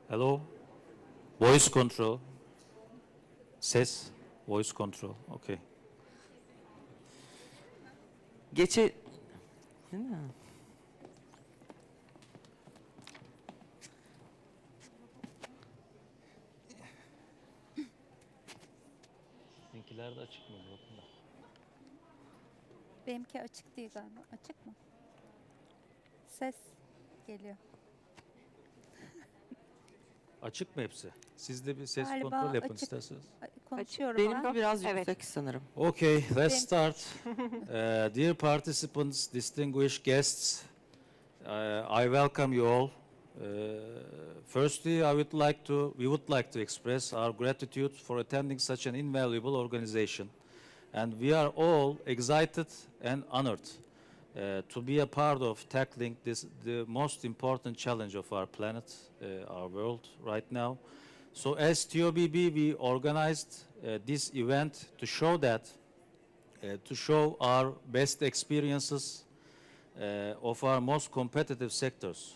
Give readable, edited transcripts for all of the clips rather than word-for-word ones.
Hello. Voice control. Ses. Voice control. Okay. Değil mi? Sizinkiler de açık mı? Bakın da. Benimki açık değil galiba. Açık mı? Ses geliyor. Açık mı hepsi? Siz de bir ses Galiba kontrol yapın açık. isterseniz. Konuşuyorum Benimki ben. biraz Evet. yüksek sanırım. Okay, let's start. Dear participants, distinguished guests, I welcome you all. Firstly, we would like to express our gratitude for attending such an invaluable organization. And we are all excited and honored to be a part of tackling the most important challenge of our planet, our world right now. So as TOBB, we organized this event to show our best experiences of our most competitive sectors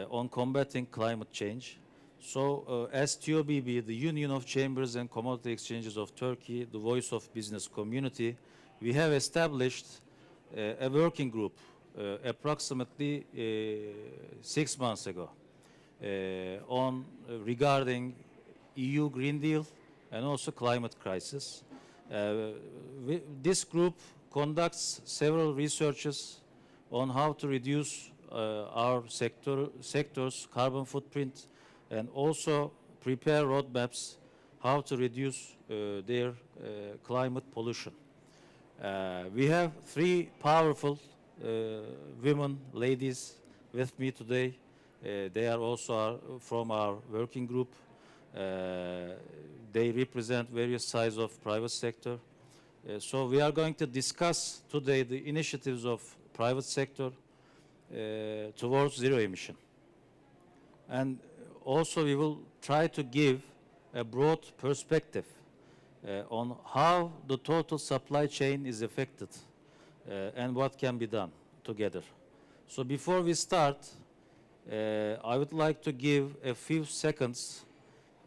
on combating climate change. So as TOBB, the Union of Chambers and Commodity Exchanges of Turkey, the voice of business community, we have established a working group approximately 6 months ago regarding EU Green Deal and also climate crisis. This group conducts several researches on how to reduce our sector's carbon footprint and also prepare roadmaps how to reduce their climate pollution. We have three powerful women, ladies with me today. They are also from our working group. They represent various sides of private sector. So we are going to discuss today the initiatives of private sector towards zero emission. And also we will try to give a broad perspective on how the total supply chain is affected and what can be done together. So before we start, I would like to give a few seconds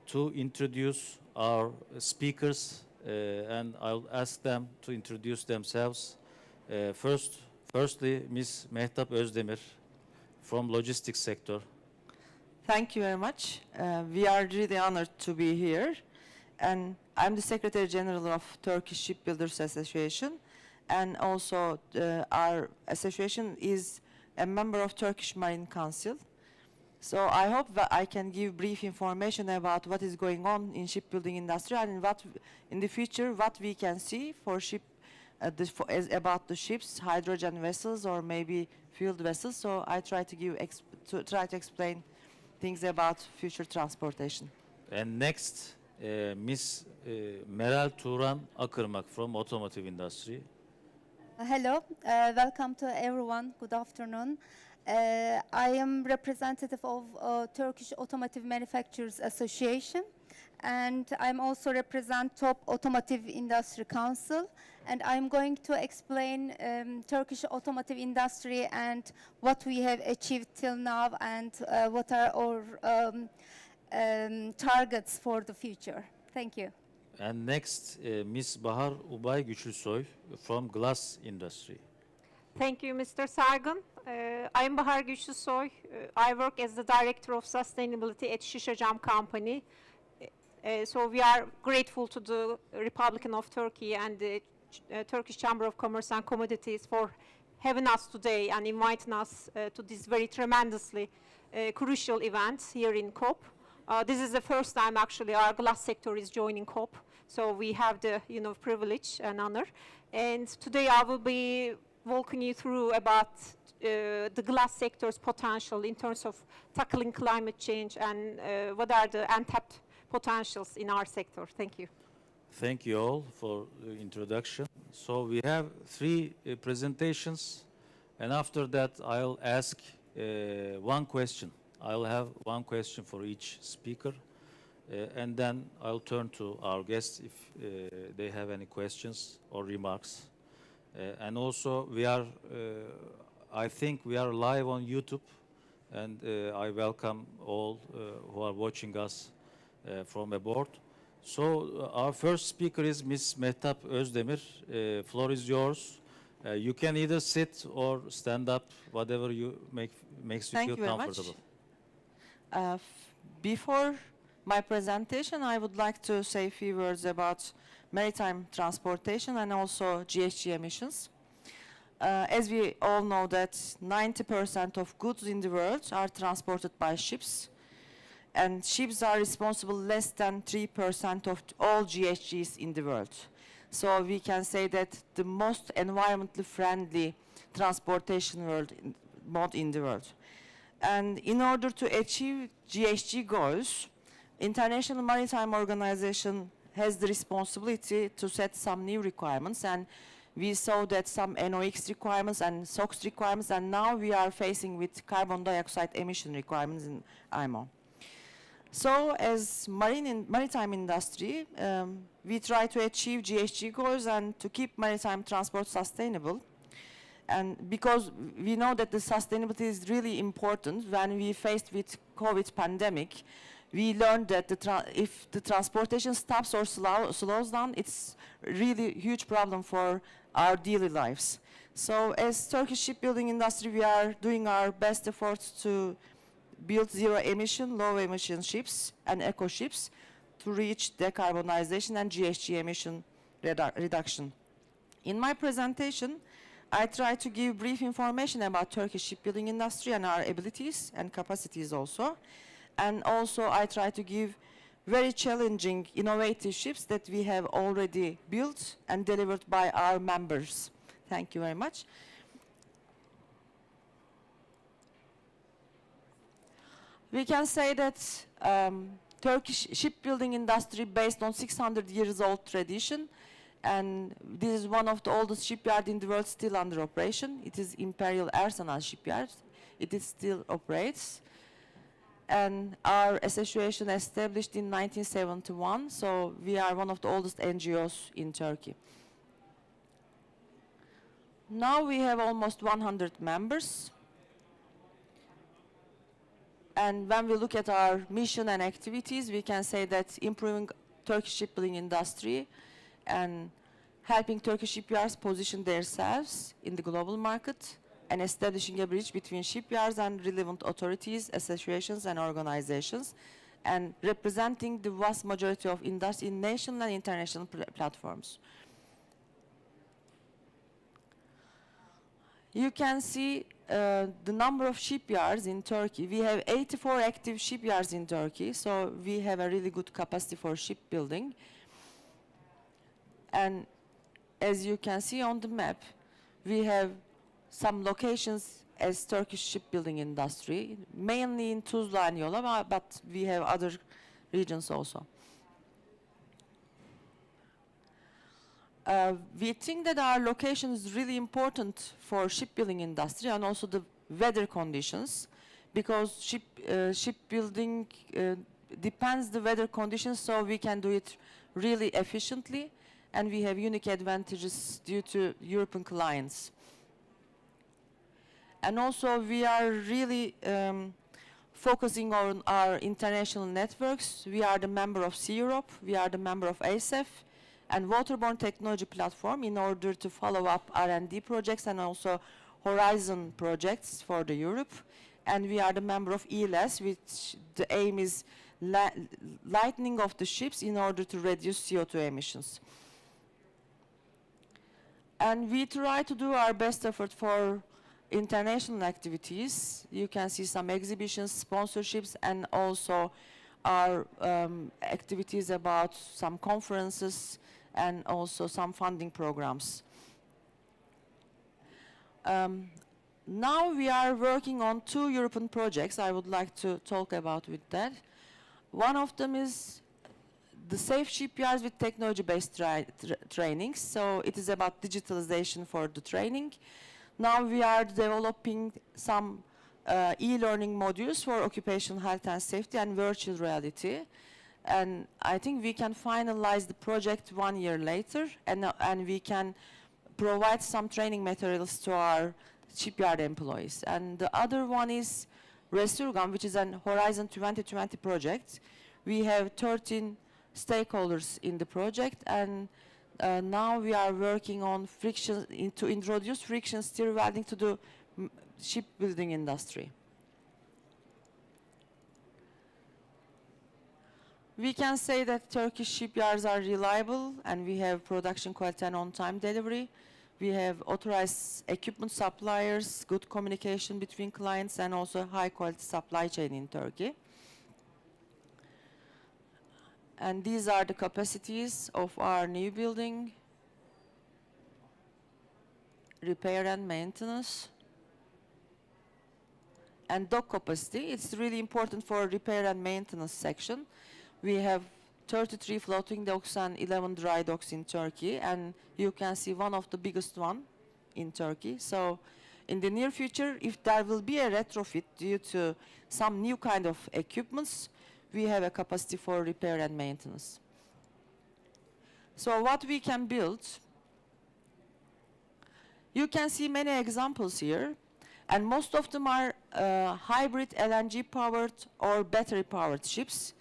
to introduce our speakers and I'll ask them to introduce themselves. Firstly, Ms. Mehtap Özdemir from logistics sector. Thank you very much. We are really honored to be here. And I'm the Secretary General of Turkish Shipbuilders Association. And also our association is a member of Turkish Marine Council. So I hope that I can give brief information about what is going on in shipbuilding industry and what in the future what we can see for about the ships, hydrogen vessels or maybe fueled vessels. So I try to explain things about future transportation. And next, Ms. Meral Turan Akırmak from Automotive industry. Hello, welcome to everyone. Good afternoon. I am representative of Turkish Automotive Manufacturers Association, and I'm also represent Top Automotive Industry Council, and I'm going to explain Turkish automotive industry and what we have achieved till now and what are our targets for the future. Thank you. And next, Ms. Bahar Ubay Güçlüsoy from glass industry. Thank you, Mr. Sayın. I'm Bahar Güçlüsoy. I work as the Director of Sustainability at Şişe Cam Company. So we are grateful to the Republic of Turkey and the Turkish Chamber of Commerce and Commodities for having us today and inviting us to this very tremendously crucial event here in COP. This is the first time actually our glass sector is joining COP. So we have the privilege and honor. And today I will be walking you through about the glass sector's potential in terms of tackling climate change and what are the untapped potentials in our sector. Thank you. Thank you all for the introduction. So we have three presentations, and after that I'll ask one question. I'll have one question for each speaker, and then I'll turn to our guests if they have any questions or remarks. And also we are, I think we are live on YouTube, and I welcome all who are watching us from aboard. So our first speaker is Ms. Mehtap Özdemir. Floor is yours. You can either sit or stand up, whatever you makes you Thank feel you very much. comfortable. Before my presentation, I would like to say a few words about maritime transportation and also GHG emissions. As we all know that 90% of goods in the world are transported by ships, and ships are responsible less than 3% of all GHGs in the world. So we can say that the most environmentally friendly transportation mode in the world. And in order to achieve GHG goals, International Maritime Organization has the responsibility to set some new requirements, and we saw that some NOx requirements and SOx requirements, and now we are facing with carbon dioxide emission requirements in IMO. So as maritime industry, we try to achieve GHG goals and to keep maritime transport sustainable. And because we know that the sustainability is really important, when we faced with COVID pandemic, we learned that if the transportation stops or slows down, it's really huge problem for our daily lives. So as Turkish shipbuilding industry, we are doing our best efforts to build zero emission, low emission ships and eco ships to reach decarbonization and GHG emission reduction. In my presentation, I try to give brief information about Turkish shipbuilding industry and our abilities and capacities also. And also I try to give very challenging, innovative ships that we have already built and delivered by our members. Thank you very much. We can say that Turkish shipbuilding industry based on 600 years old tradition, and this is one of the oldest shipyards in the world still under operation. It is Imperial Arsenal Shipyard. It is still operates. And our association established in 1971, so we are one of the oldest NGOs in Turkey. Now we have almost 100 members. And when we look at our mission and activities, we can say that improving Turkish shipbuilding industry and helping Turkish shipyards position themselves in the global market and establishing a bridge between shipyards and relevant authorities, associations and organizations, and representing the vast majority of industry in national and international platforms. You can see the number of shipyards in Turkey. We have 84 active shipyards in Turkey, so we have a really good capacity for shipbuilding. And as you can see on the map, we have some locations as Turkish shipbuilding industry, mainly in Tuzla and Yolova, but we have other regions also. We think that our location is really important for shipbuilding industry and also the weather conditions, because shipbuilding depends the weather conditions, so we can do it really efficiently, and we have unique advantages due to European clients. And also we are really focusing on our international networks. We are the member of Sea Europe, we are the member of ASEF, and Waterborne Technology Platform in order to follow up R&D projects and also Horizon projects for the Europe. And we are the member of ELS, which the aim is lightening of the ships in order to reduce CO2 emissions. And we try to do our best effort for international activities. You can see some exhibitions, sponsorships, and also our activities about some conferences and also some funding programs. Now we are working on 2 European projects I would like to talk about with that. One of them is the safe shipyards with technology-based trainings. So it is about digitalization for the training. Now we are developing some e-learning modules for occupational health and safety and virtual reality. And I think we can finalize the project 1 year later, and we can provide some training materials to our shipyard employees. And the other one is Resurgam, which is an Horizon 2020 project. We have 13 stakeholders in the project, and now we are working on to introduce friction stir welding to the shipbuilding industry. We can say that Turkish shipyards are reliable, and we have production quality and on-time delivery. We have authorized equipment suppliers, good communication between clients, and also high-quality supply chain in Turkey. And these are the capacities of our new building, repair and maintenance, and dock capacity. It's really important for repair and maintenance section. We have 33 floating docks and 11 dry docks in Turkey, and you can see one of the biggest one in Turkey. So in the near future, if there will be a retrofit due to some new kind of equipments, we have a capacity for repair and maintenance. So what we can build, you can see many examples here, and most of them are hybrid LNG powered or battery powered ships,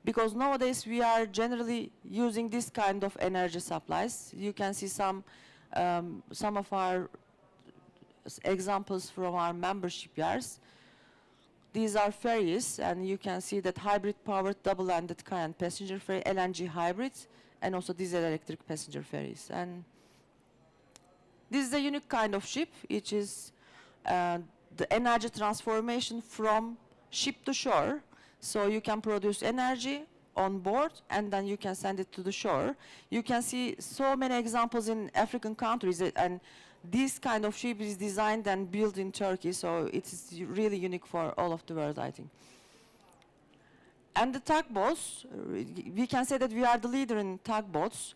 because nowadays we are generally using this kind of energy supplies. You can see some of our examples from our membership yards. These are ferries, and you can see that hybrid powered double-ended current passenger ferry, LNG hybrids, and also diesel electric passenger ferries. And this is a unique kind of ship, which is the energy transformation from ship to shore. So you can produce energy on board, and then you can send it to the shore. You can see so many examples in African countries, and this kind of ship is designed and built in Turkey, so it is really unique for all of the world, I think. And the tugboats, we can say that we are the leader in tugboats.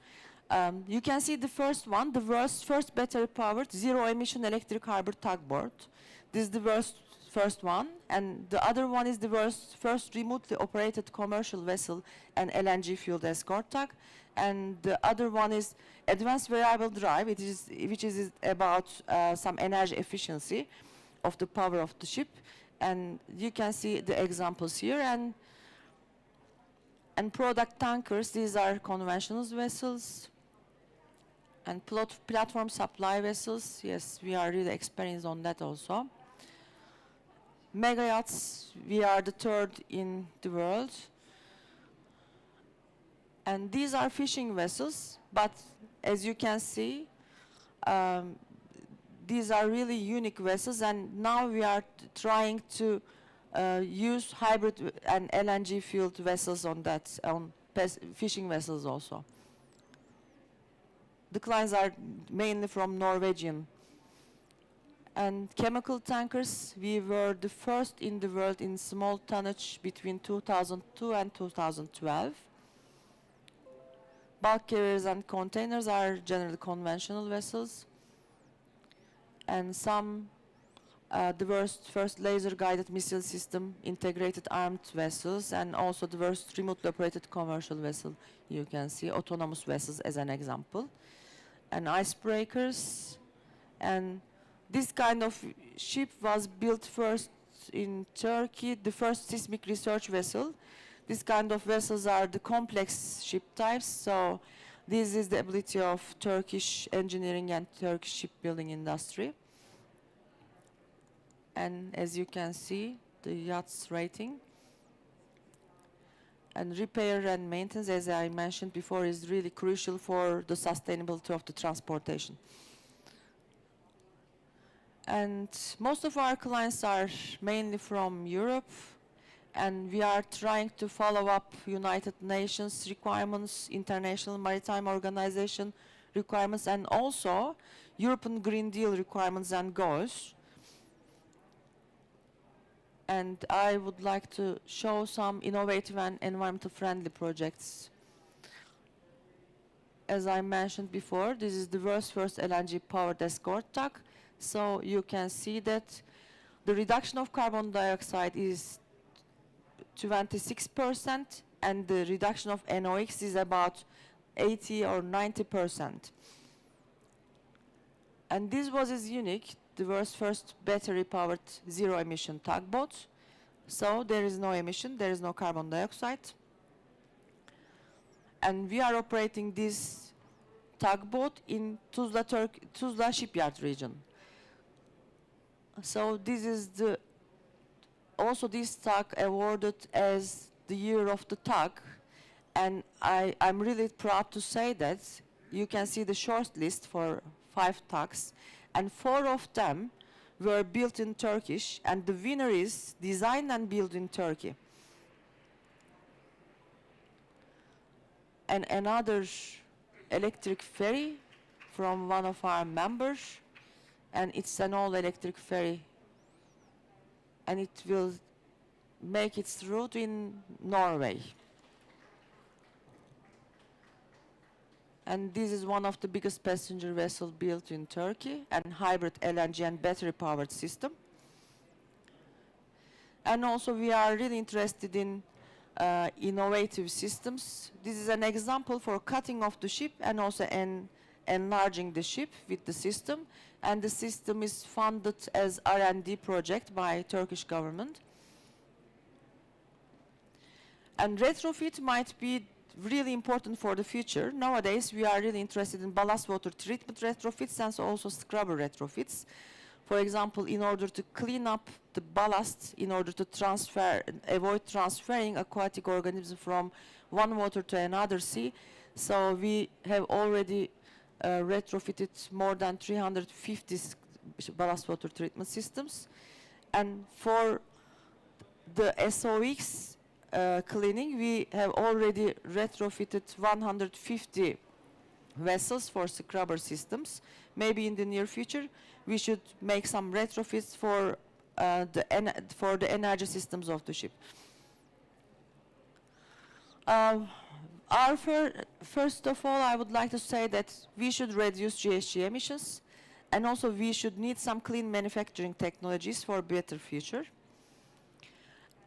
You can see the first one, the world's first battery-powered, zero-emission electric harbor tugboat. This is the first one, and the other one is the world's first remotely operated commercial vessel and LNG-fueled escort tug. And the other one is advanced variable drive, which is about some energy efficiency of the power of the ship. And you can see the examples here. And product tankers, these are conventional vessels. And platform supply vessels, yes, we are really experienced on that also. Mega yachts, we are the third in the world. And these are fishing vessels, but as you can see, these are really unique vessels, and now we are trying to use hybrid and LNG fueled vessels on that, on fishing vessels also. The clients are mainly from Norwegian. And chemical tankers, we were the first in the world in small tonnage between 2002 and 2012. Bulk carriers and containers are generally conventional vessels. And some, the first laser-guided missile system integrated armed vessels, and also the first remotely operated commercial vessel. You can see autonomous vessels as an example. And icebreakers. And this kind of ship was built first in Turkey, the first seismic research vessel. This kind of vessels are the complex ship types, so this is the ability of Turkish engineering and Turkish shipbuilding industry. And as you can see, the yacht's rating. And repair and maintenance, as I mentioned before, is really crucial for the sustainability of the transportation. And most of our clients are mainly from Europe, and we are trying to follow up United Nations requirements, International Maritime Organization requirements, and also European Green Deal requirements and goals. And I would like to show some innovative and environmental friendly projects. As I mentioned before, this is the world's first LNG powered escort tug. So you can see that the reduction of carbon dioxide is 26%, and the reduction of NOx is about 80 or 90%. And this is unique, the world's first battery-powered zero-emission tugboat. So there is no emission, there is no carbon dioxide. And we are operating this tugboat in Tuzla shipyard region. So this is also this tug awarded as the year of the tug. And I'm really proud to say that you can see the short list for 5 tugs, and 4 of them were built in Turkish, and the winner is designed and built in Turkey. And another electric ferry from one of our members, and it's an all-electric ferry, and it will make its route in Norway. And this is one of the biggest passenger vessels built in Turkey, and hybrid LNG and battery-powered system. And also we are really interested in innovative systems. This is an example for cutting off the ship and also enlarging the ship with the system. And the system is funded as R&D project by Turkish government. And retrofit might be really important for the future. Nowadays, we are really interested in ballast water treatment retrofits and also scrubber retrofits. For example, in order to clean up the ballast, in order to avoid transferring aquatic organisms from one water to another sea. So we have already retrofitted more than 350 ballast water treatment systems. And for the SOX cleaning, we have already retrofitted 150 vessels for scrubber systems. Maybe in the near future, we should make some retrofits for the energy systems of the ship. First of all, I would like to say that we should reduce GHG emissions, and also we should need some clean manufacturing technologies for a better future.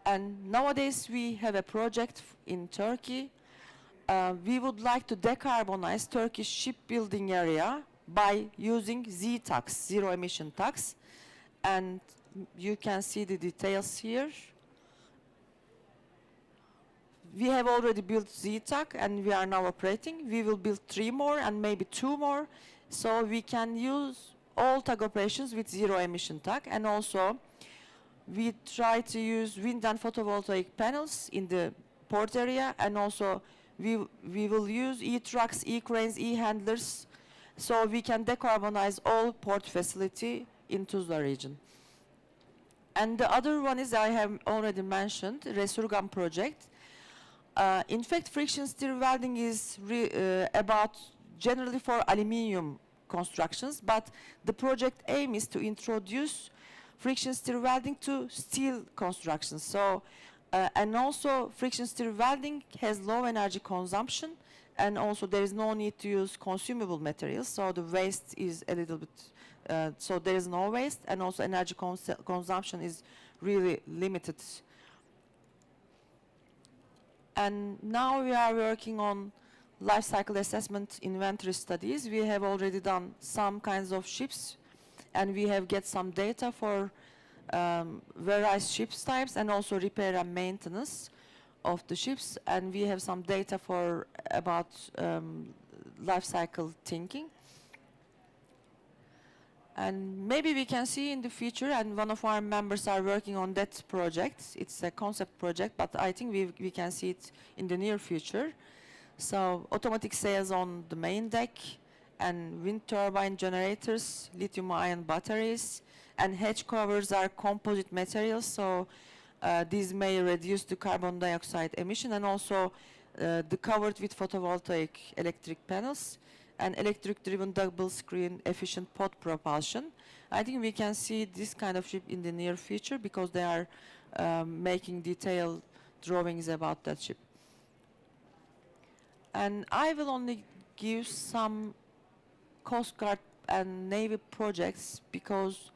And nowadays we have a project in Turkey. We would like to decarbonize Turkish shipbuilding area by using Z-tugs, zero emission tugs. And you can see the details here. We have already built Z-tug and we are now operating. We will build 3 more and maybe 2 more. So we can use all tug operations with zero emission tug. And also we try to use wind and photovoltaic panels in the port area, and also we will use e-trucks, e-cranes, e-handlers, so we can decarbonize all port facility in Tuzla region. And the other one is, I have already mentioned, Resurgam project. In fact, friction stir welding is about generally for aluminium constructions, but the project aim is to introduce friction stir welding to steel construction. So, and also friction stir welding has low energy consumption, and also there is no need to use consumable materials, so the waste is a little bit, so there is no waste, and also energy consumption is really limited. And now we are working on life cycle assessment inventory studies. We have already done some kinds of ships, and we have get some data for various ships types and also repair and maintenance of the ships, and we have some data for about life cycle thinking. And maybe we can see in the future, and one of our members are working on that project. It's a concept project, but I think we can see it in the near future. So automatic sails on the main deck, and wind turbine generators, lithium-ion batteries, and hatch covers are composite materials, so these may reduce the carbon dioxide emission, and also the covered with photovoltaic electric panels and electric-driven double-screen efficient pod propulsion. I think we can see this kind of ship in the near future because they are making detailed drawings about that ship. And I will only give some Coast Guard and Navy projects because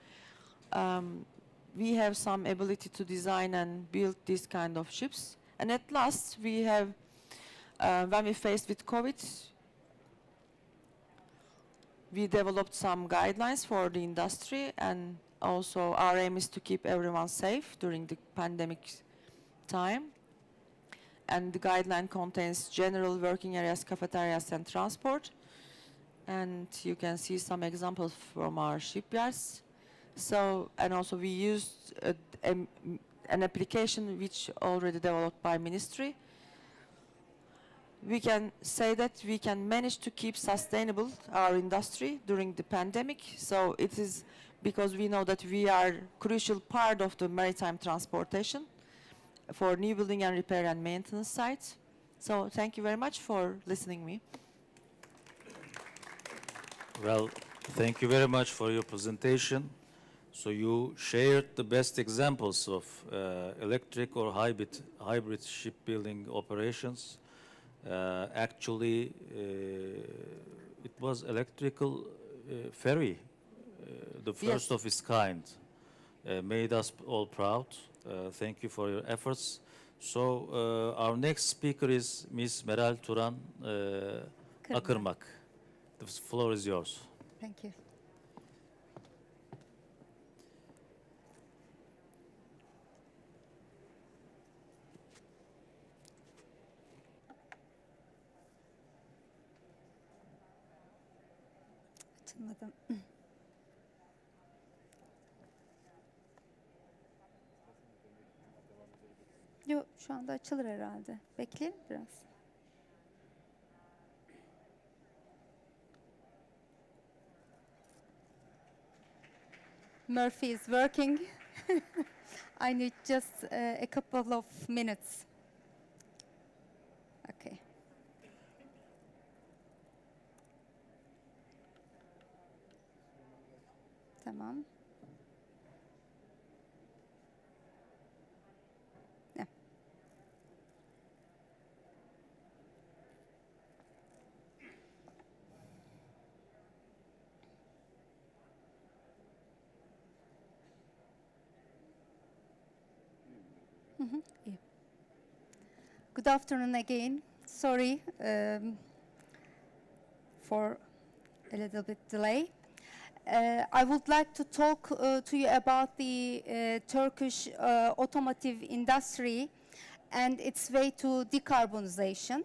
we have some ability to design and build this kind of ships. And at last, we have, when we faced with COVID, we developed some guidelines for the industry, and also our aim is to keep everyone safe during the pandemic time. And the guideline contains general working areas, cafeterias, and transport. And you can see some examples from our shipyards. So, and also we used an application which already developed by ministry. We can say that we can manage to keep sustainable our industry during the pandemic. So it is because we know that we are crucial part of the maritime transportation for new building and repair and maintenance sites. So thank you very much for listening me. Well, thank you very much for your presentation. So you shared the best examples of electric or hybrid shipbuilding operations. Actually, it was electrical ferry, the first of its kind, made us all proud. Thank you for your efforts. So our next speaker is Ms. Meral Turan Akırmak. The floor is yours. Thank you. Açılmadı. Yok, şu anda açılır herhalde. Bekleyelim biraz. Murphy is working. I need just a couple of minutes. Okay. Tamam. Yeah. Yeah. Good afternoon again. Sorry for a little bit delay. I would like to talk to you about the Turkish automotive industry and its way to decarbonization.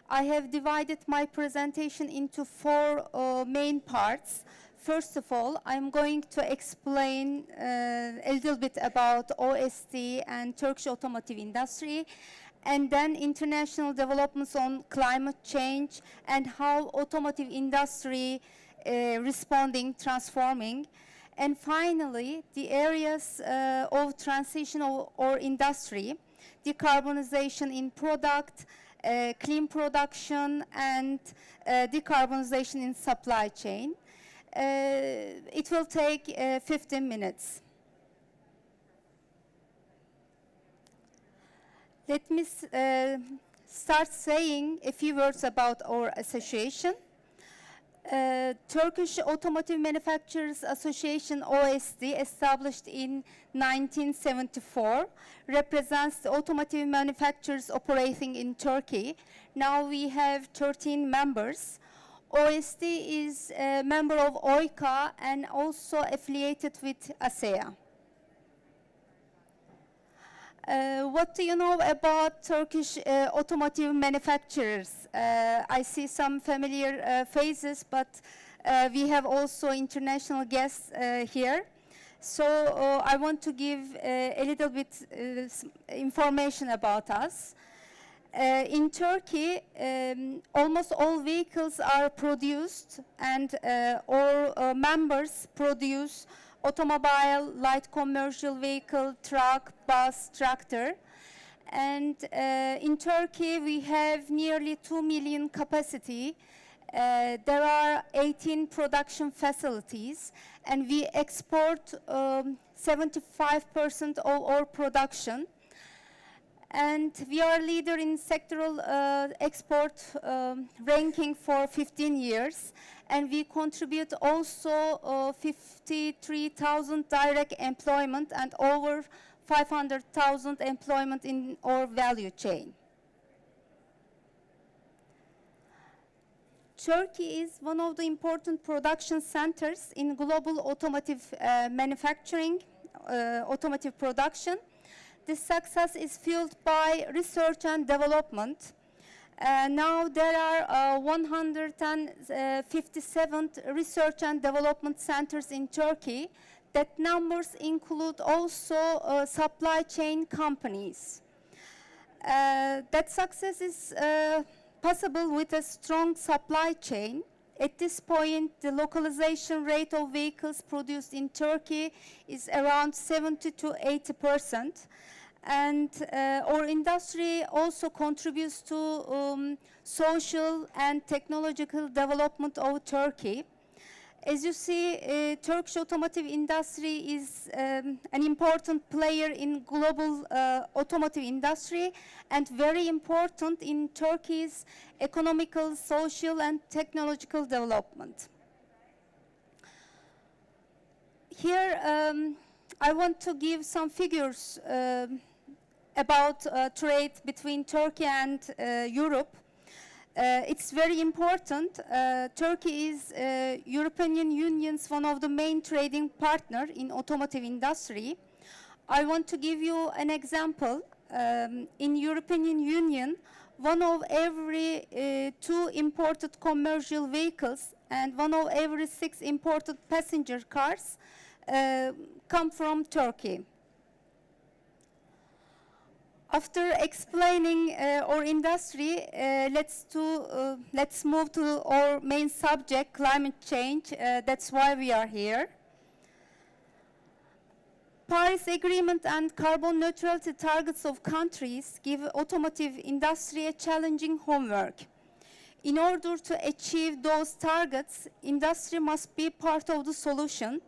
I have divided my presentation into four main parts. First of all, I'm going to explain a little bit about OST and Turkish automotive industry, and then international developments on climate change and how automotive industry responding, transforming, and finally the areas of transition or industry, decarbonization in product, clean production, and decarbonization in supply chain. It will take 15 minutes. Let me start saying a few words about our association. Turkish Automotive Manufacturers Association, OSD, established in 1974, represents the automotive manufacturers operating in Turkey. Now we have 13 members. OSD is a member of OICA and also affiliated with ASEA. What do you know about Turkish automotive manufacturers? I see some familiar faces, but we have also international guests here. So I want to give a little bit information about us. In Turkey, almost all vehicles are produced, and all members produce automobile, light commercial vehicle, truck, bus, tractor. And in Turkey, we have nearly 2 million capacity. There are 18 production facilities, and we export 75% of our production. And we are leader in sectoral export ranking for 15 years. And we contribute also 53,000 direct employment and over 500,000 employment in our value chain. Turkey is one of the important production centers in global automotive manufacturing, automotive production. This success is fueled by research and development. Now there are 157 research and development centers in Turkey. That numbers include also supply chain companies. That success is possible with a strong supply chain. At this point, the localization rate of vehicles produced in Turkey is around 70 to 80%. And our industry also contributes to social and technological development of Turkey. As you see, Turkish automotive industry is an important player in global automotive industry and very important in Turkey's economical, social and technological development. Here, I want to give some figures about trade between Turkey and Europe. It's very important. Turkey is European Union's one of the main trading partner in automotive industry. I want to give you an example. In European Union, one of every 2 imported commercial vehicles and one of every 6 imported passenger cars come from Turkey. After explaining our industry, let's move to our main subject, climate change. That's why we are here. Paris Agreement and carbon neutrality targets of countries give automotive industry a challenging homework. In order to achieve those targets, industry must be part of the solution.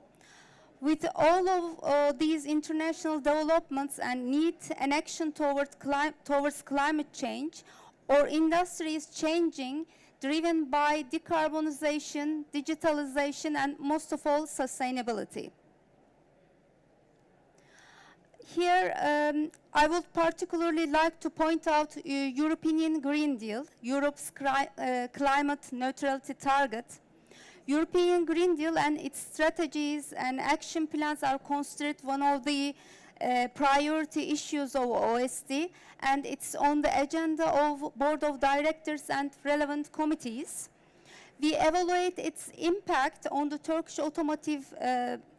With all of these international developments and need and action towards climate change, our industry is changing, driven by decarbonization, digitalization, and most of all, sustainability. Here, I would particularly like to point out European Green Deal, Europe's climate neutrality target. European Green Deal and its strategies and action plans are considered one of the priority issues of OSD, and it's on the agenda of Board of Directors and relevant committees. We evaluate its impact on the Turkish automotive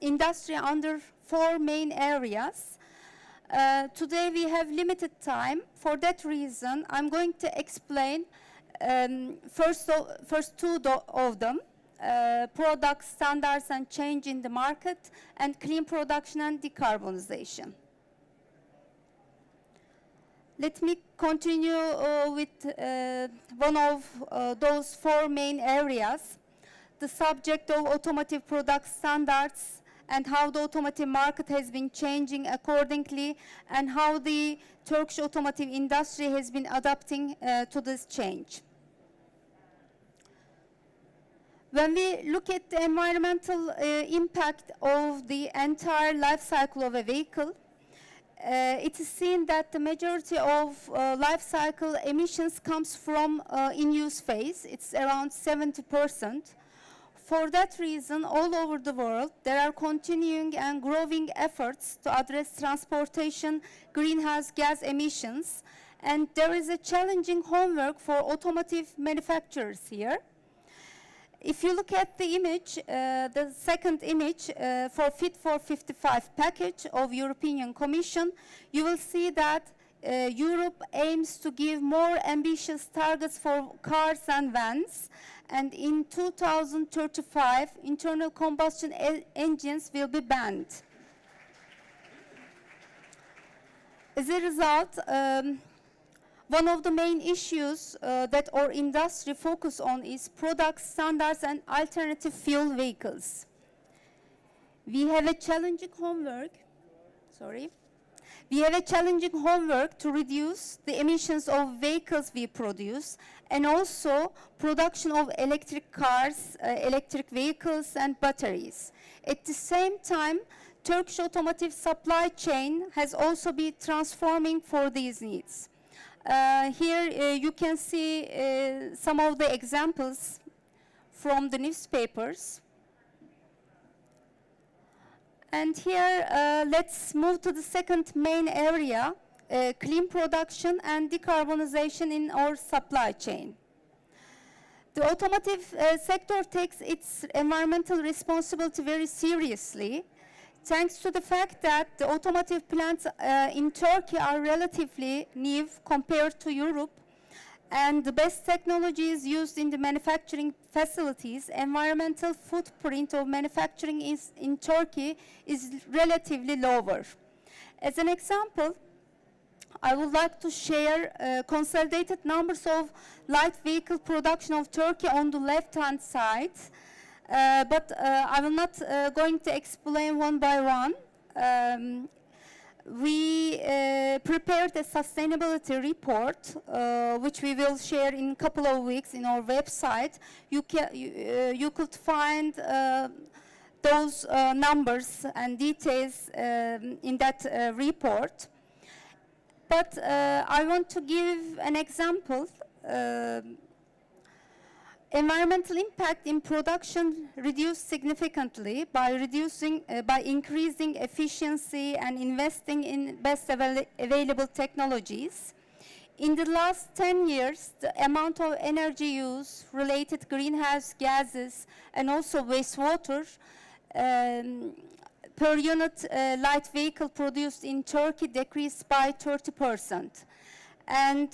industry under 4 main areas. Today we have limited time. For that reason, I'm going to explain first 2 of them. Product standards and change in the market, and clean production and decarbonization. Let me continue with one of those 4 main areas, the subject of automotive product standards and how the automotive market has been changing accordingly and how the Turkish automotive industry has been adapting to this change. When we look at the environmental impact of the entire life cycle of a vehicle, it is seen that the majority of life cycle emissions comes from in-use phase. It's around 70%. For that reason, all over the world, there are continuing and growing efforts to address transportation greenhouse gas emissions, and there is a challenging homework for automotive manufacturers here. If you look at the image, the second image for Fit for 55 package of European Commission, you will see that Europe aims to give more ambitious targets for cars and vans, and in 2035, internal combustion engines will be banned. As a result, one of the main issues that our industry focus on is product standards and alternative fuel vehicles. We have a challenging homework, to reduce the emissions of vehicles we produce, and also production of electric cars, electric vehicles and batteries. At the same time, Turkish automotive supply chain has also been transforming for these needs. Here you can see some of the examples from the newspapers. And here, let's move to the second main area, clean production and decarbonization in our supply chain. The automotive sector takes its environmental responsibility very seriously, thanks to the fact that the automotive plants in Turkey are relatively new compared to Europe, and the best technologies used in the manufacturing facilities. Environmental footprint of manufacturing in Turkey is relatively lower. As an example, I would like to share consolidated numbers of light vehicle production of Turkey on the left-hand side, but I will not going to explain one by one. We prepared a sustainability report, which we will share in a couple of weeks in our website. You could find those numbers and details in that report. But I want to give an example. Environmental impact in production reduced significantly by increasing efficiency and investing in best available technologies. In the last 10 years, the amount of energy use, related greenhouse gases, and also wastewater per unit light vehicle produced in Turkey decreased by 30%. And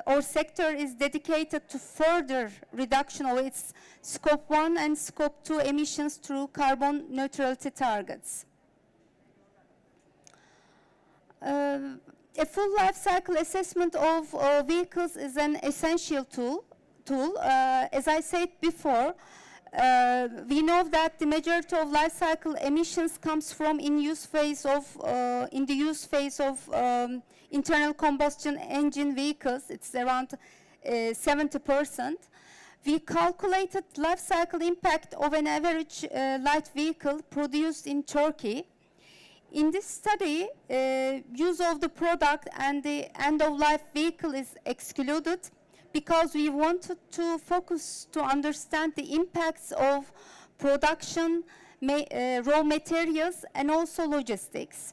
our sector is dedicated to further reduction of its Scope 1 and Scope 2 emissions through carbon neutrality targets. A full life cycle assessment of vehicles is an essential tool. As I said before, we know that the majority of life cycle emissions comes from in the use phase of internal combustion engine vehicles. It's around 70%. We calculated life cycle impact of an average light vehicle produced in Turkey. In this study, use of the product and the end-of-life vehicle is excluded, because we wanted to focus to understand the impacts of production, raw materials, and also logistics.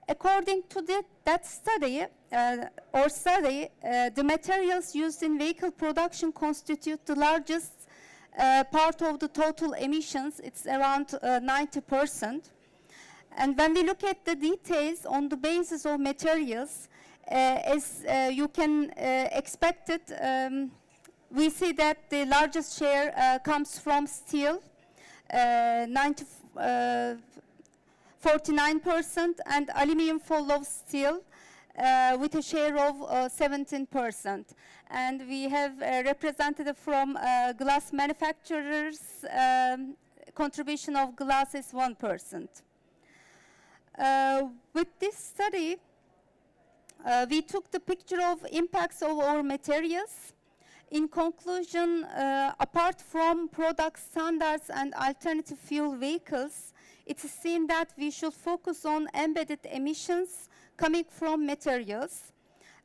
According to that study, the materials used in vehicle production constitute the largest part of the total emissions. It's around 90%. And when we look at the details on the basis of materials, as you can expect it, we see that the largest share comes from steel, 49%, and aluminum follows steel with a share of 17%. And we have a representative from glass manufacturers. Contribution of glass is 1%. With this study, we took the picture of impacts of our materials. In conclusion, apart from product standards and alternative fuel vehicles, it is seen that we should focus on embedded emissions coming from materials.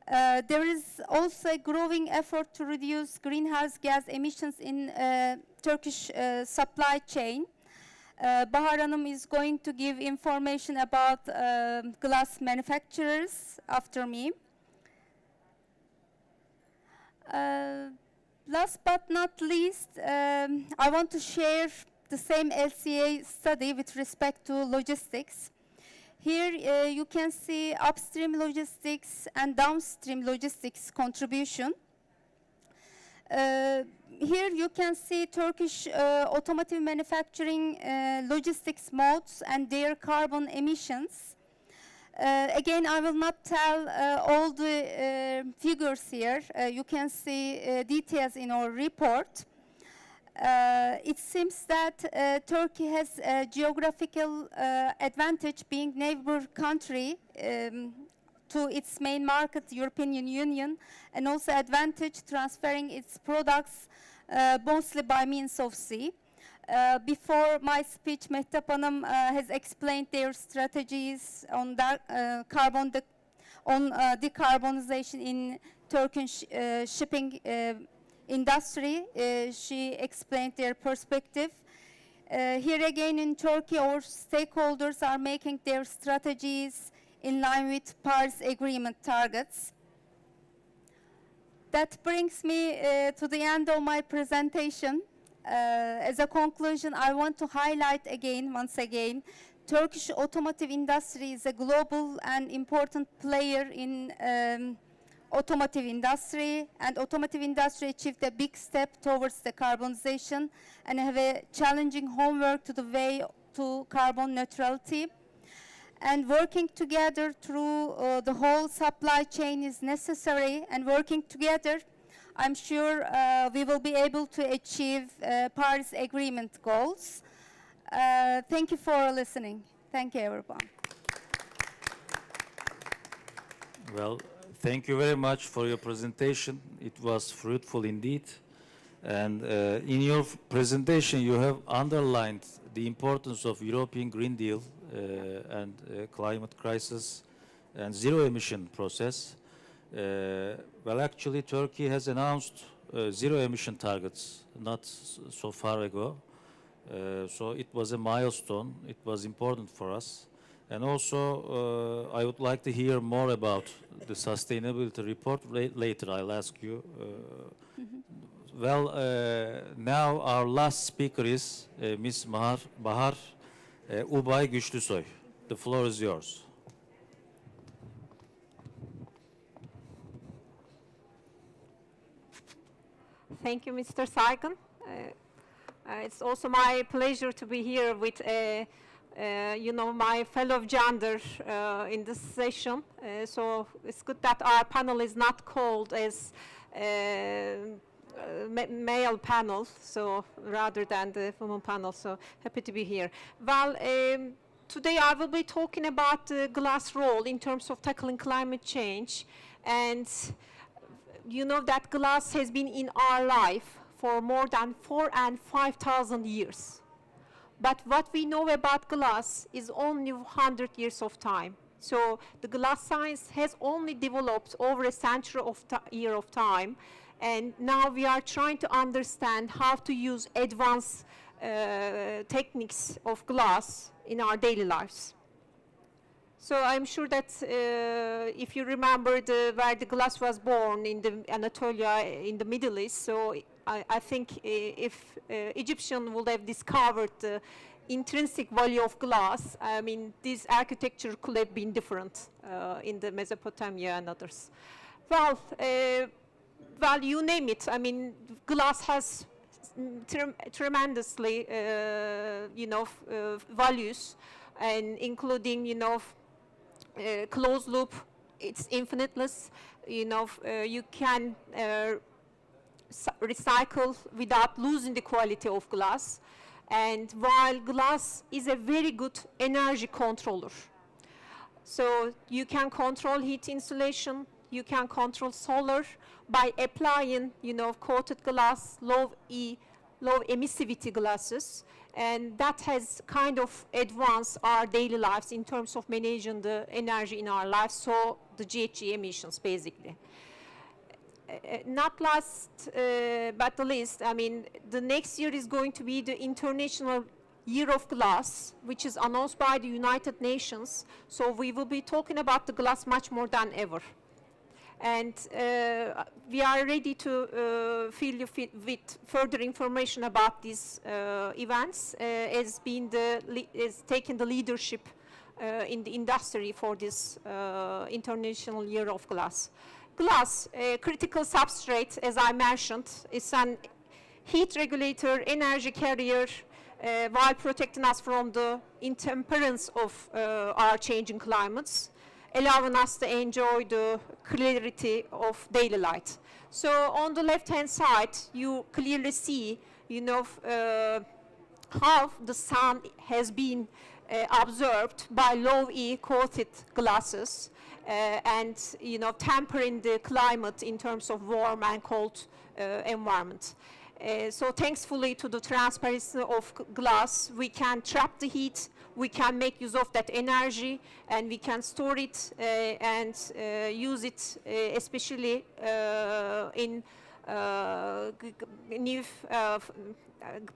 There is also a growing effort to reduce greenhouse gas emissions in Turkish supply chain. Bahar Hanım is going to give information about glass manufacturers after me. Last but not least, I want to share the same LCA study with respect to logistics. Here you can see upstream logistics and downstream logistics contribution. Here you can see Turkish automotive manufacturing logistics modes and their carbon emissions. Again, I will not tell all the figures here. You can see details in our report. It seems that Turkey has a geographical advantage being neighbor country to its main market, European Union, and also advantage transferring its products mostly by means of sea. Before my speech, Mehtap Hanım has explained their strategies on decarbonization in Turkish shipping industry. She explained their perspective. Here again in Turkey, our stakeholders are making their strategies in line with Paris Agreement targets. That brings me to the end of my presentation. As a conclusion, I want to highlight once again, Turkish automotive industry is a global and important player in automotive industry, and automotive industry achieved a big step towards decarbonization and have a challenging homework to the way to carbon neutrality. And working together through the whole supply chain is necessary, and working together, I'm sure we will be able to achieve Paris Agreement goals. Thank you for listening. Thank you, everyone. Well, thank you very much for your presentation. It was fruitful indeed. And in your presentation, you have underlined the importance of European Green Deal and climate crisis and zero emission process. Well, actually, Turkey has announced zero emission targets not so far ago. So it was a milestone. It was important for us. And also, I would like to hear more about the sustainability report later. I'll ask you. Well, now our last speaker is Ms. Bahar Ubay Güçlüsoy. The floor is yours. Thank you, Mr. Sayın. It's also my pleasure to be here with, my fellow gender in this session. So it's good that our panel is not called as male panel, so rather than the women panel. So happy to be here. Well, today I will be talking about the glass role in terms of tackling climate change. And you know that glass has been in our life for more than 4,000 and 5,000 years. But what we know about glass is only 100 years of time. So the glass science has only developed over a century of year of time. And now we are trying to understand how to use advanced techniques of glass in our daily lives. So I'm sure that if you remember where the glass was born in the Anatolia in the Middle East, so I think if Egyptian would have discovered the intrinsic value of glass, I mean, this architecture could have been different in the Mesopotamia and others. Well, you name it. I mean, glass has tremendously, values, and including, closed loop. It's infiniteless. You can recycle without losing the quality of glass. And while glass is a very good energy controller, so you can control heat insulation, you can control solar by applying, coated glass, low emissivity glasses, and that has kind of advanced our daily lives in terms of managing the energy in our lives, so the GHG emissions, basically. Not last but the least, I mean, the next year is going to be the International Year of Glass, which is announced by the United Nations, so we will be talking about the glass much more than ever. And we are ready to fill you with further information about these events, as taking the leadership in the industry for this International Year of Glass. Glass, a critical substrate, as I mentioned, is an heat regulator, energy carrier, while protecting us from the intemperance of our changing climates, allowing us to enjoy the clarity of daily light. So on the left-hand side, you clearly see, how the sun has been observed by low E coated glasses, and tempering the climate in terms of warm and cold environment. So thankfully to the transparency of glass, we can trap the heat, we can make use of that energy, and we can store it and use it, especially in new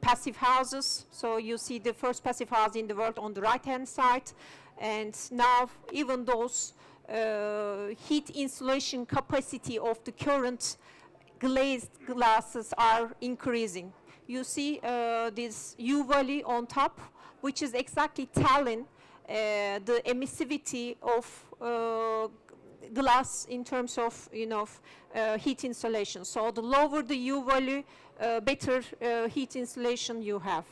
passive houses. So you see the first passive house in the world on the right-hand side. And now even those heat insulation capacity of the current glazed glasses are increasing. You see this U value on top, which is exactly telling the emissivity of glass in terms of heat insulation. So the lower the U value, better heat insulation you have.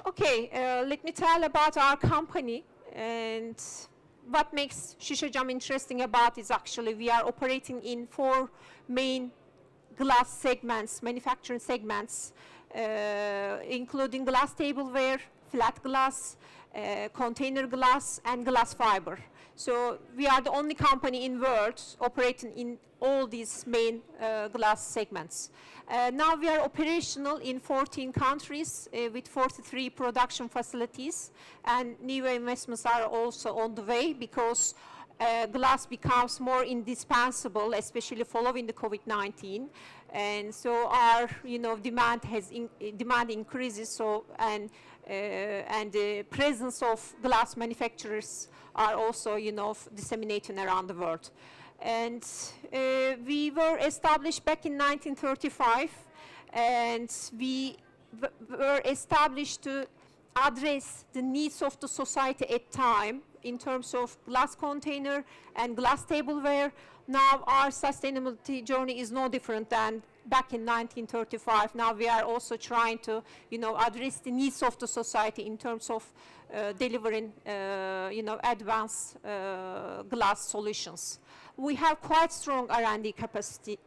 Okay, let me tell about our company, and what makes Şişecam interesting about is actually we are operating in 4 main glass segments, manufacturing segments, including glass tableware, flat glass, container glass, and glass fiber. So we are the only company in the world operating in all these main glass segments. Now we are operational in 14 countries with 43 production facilities, and new investments are also on the way because glass becomes more indispensable, especially following the COVID-19, and so our demand increases. So and the presence of glass manufacturers are also disseminating around the world. And we were established back in 1935, and we were established to address the needs of the society at time in terms of glass container and glass tableware. Now our sustainability journey is no different than back in 1935. Now we are also trying to address the needs of the society in terms of delivering advanced glass solutions. We have quite strong R&D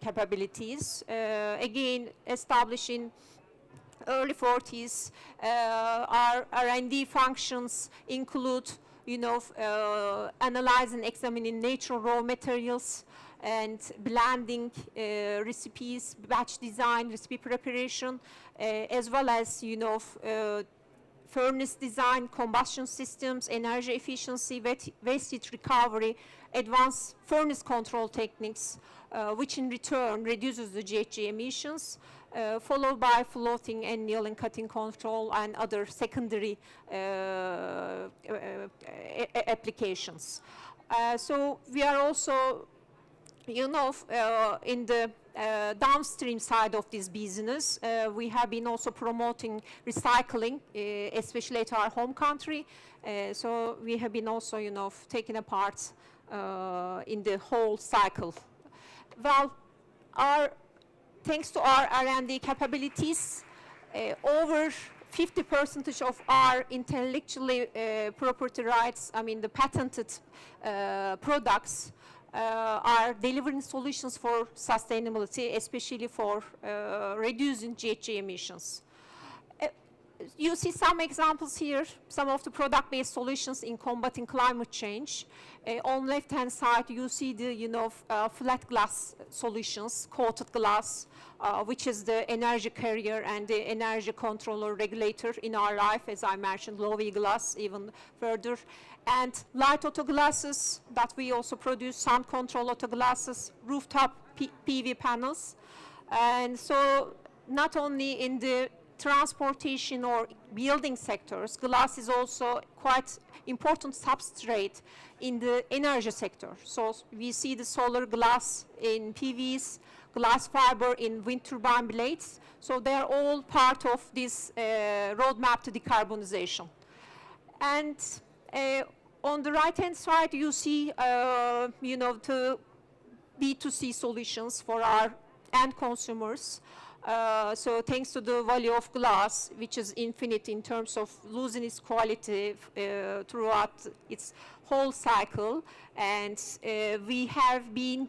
capabilities, again established in early 40s. Our R&D functions include analyzing, examining natural raw materials, and blending recipes, batch design, recipe preparation, as well as furnace design, combustion systems, energy efficiency, waste heat recovery, advanced furnace control techniques, which in return reduces the GHG emissions, followed by floating, annealing, cutting control, and other secondary applications. So we are also, in the downstream side of this business, we have been also promoting recycling, especially at our home country. So we have been also, taking a part in the whole cycle. Well, thanks to our R&D capabilities, over 50% of our intellectually property rights, the patented products, are delivering solutions for sustainability, especially for reducing GHG emissions. You see some examples here, some of the product-based solutions in combating climate change. On left-hand side, you see the flat glass solutions, coated glass, which is the energy carrier and the energy controller regulator in our life, as I mentioned, low-V glass even further. And light auto glasses that we also produce, sound control auto glasses, rooftop PV panels. And so not only in the transportation or building sectors, glass is also quite important substrate in the energy sector. So we see the solar glass in PVs, glass fiber in wind turbine blades. So they are all part of this roadmap to decarbonization. And on the right-hand side, you see, the B2C solutions for our end consumers. So thanks to the value of glass, which is infinite in terms of losing its quality throughout its whole cycle, and we have been,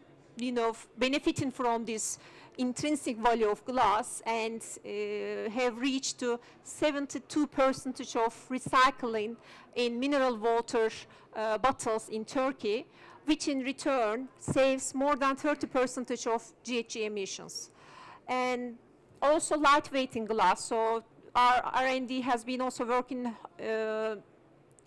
benefiting from this intrinsic value of glass, and have reached to 72% of recycling in mineral water bottles in Turkey, which in return saves more than 30% of GHG emissions. And also lightweighting glass. So our R&D has been also working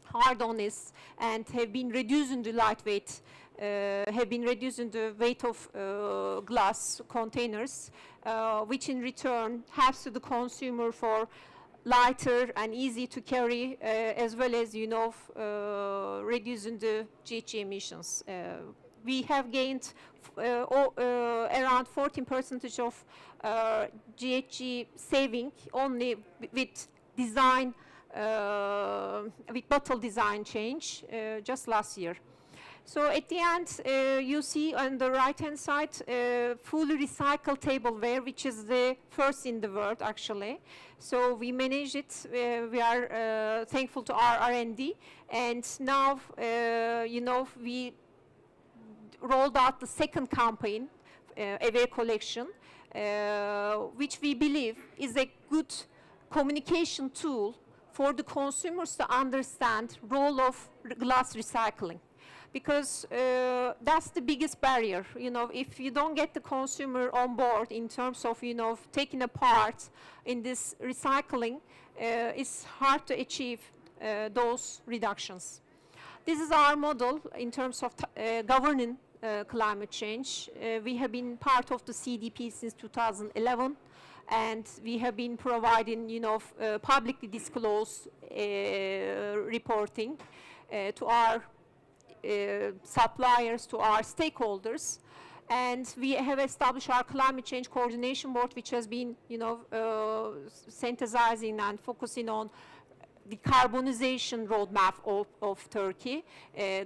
hard on this and have been reducing the lightweight have been reducing the weight of glass containers, which in return helps to the consumer for lighter and easy to carry, as well as, reducing the GHG emissions. We have gained around 14% of GHG saving only with design, with bottle design change just last year. So at the end, you see on the right-hand side, fully recycled tableware, which is the first in the world, actually. So we manage it. We are thankful to our R&D. And now, we rolled out the second campaign, Aware Collection, which we believe is a good communication tool for the consumers to understand role of glass recycling. Because that's the biggest barrier. If you don't get the consumer on board in terms of, taking a part in this recycling, it's hard to achieve those reductions. This is our model in terms of governing climate change. We have been part of the CDP since 2011, and we have been providing, publicly disclosed reporting to our suppliers, to our stakeholders, and we have established our climate change coordination board, which has been, synthesizing and focusing on the carbonization roadmap of Turkey,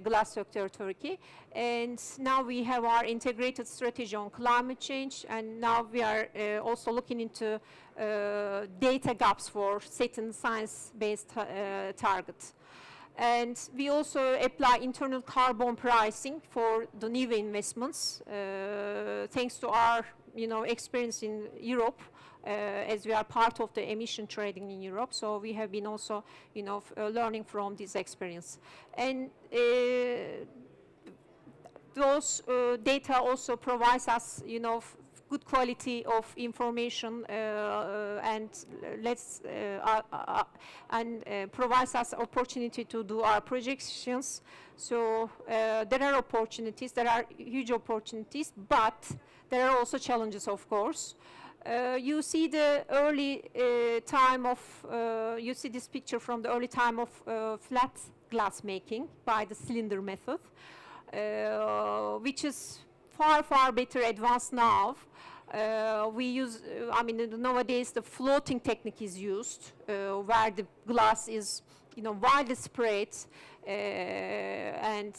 glass sector Turkey. And now we have our integrated strategy on climate change, and now we are also looking into data gaps for setting science-based targets. And we also apply internal carbon pricing for the new investments, thanks to our, experience in Europe, as we are part of the emission trading in Europe. So we have been also, learning from this experience. And those data also provides us, good quality of information and provides us opportunity to do our projections. So there are opportunities, there are huge opportunities, but there are also challenges, of course. You see the early time of, you see this picture from the early time of flat glass making by the cylinder method, which is far, far better advanced now. We use, nowadays the floating technique is used, where the glass is, widely spread and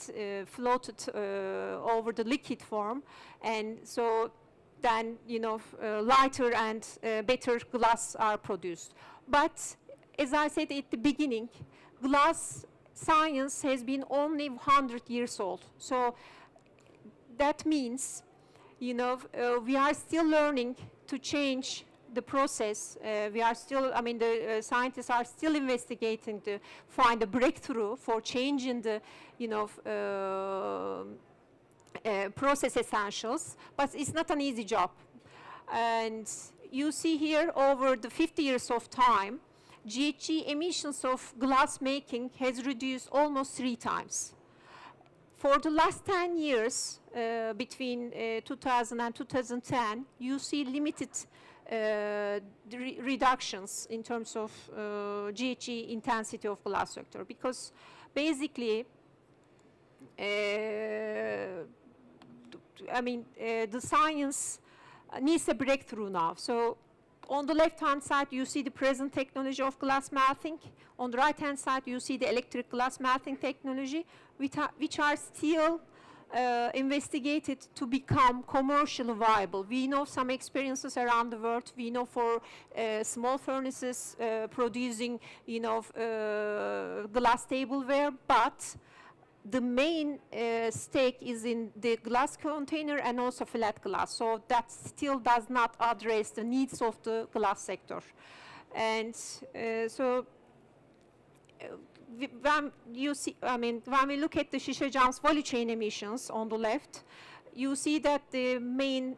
floated over the liquid form, and so then, lighter and better glass are produced. But as I said at the beginning, glass science has been only 100 years old. So that means, we are still learning to change the process. We are still, the scientists are still investigating to find a breakthrough for changing the, process essentials, but it's not an easy job. And you see here, over the 50 years of time, GHG emissions of glass making has reduced almost 3 times. For the last 10 years, between 2000 and 2010, you see limited reductions in terms of GHG intensity of glass sector, because basically, the science needs a breakthrough now. So on the left-hand side, you see the present technology of glass melting. On the right-hand side, you see the electric glass melting technology, which are still investigated to become commercially viable. We know some experiences around the world. We know for small furnaces producing, glass tableware, but the main stake is in the glass container and also flat glass. So that still does not address the needs of the glass sector. And when you see, when we look at the shisha cam's value chain emissions on the left, you see that the main,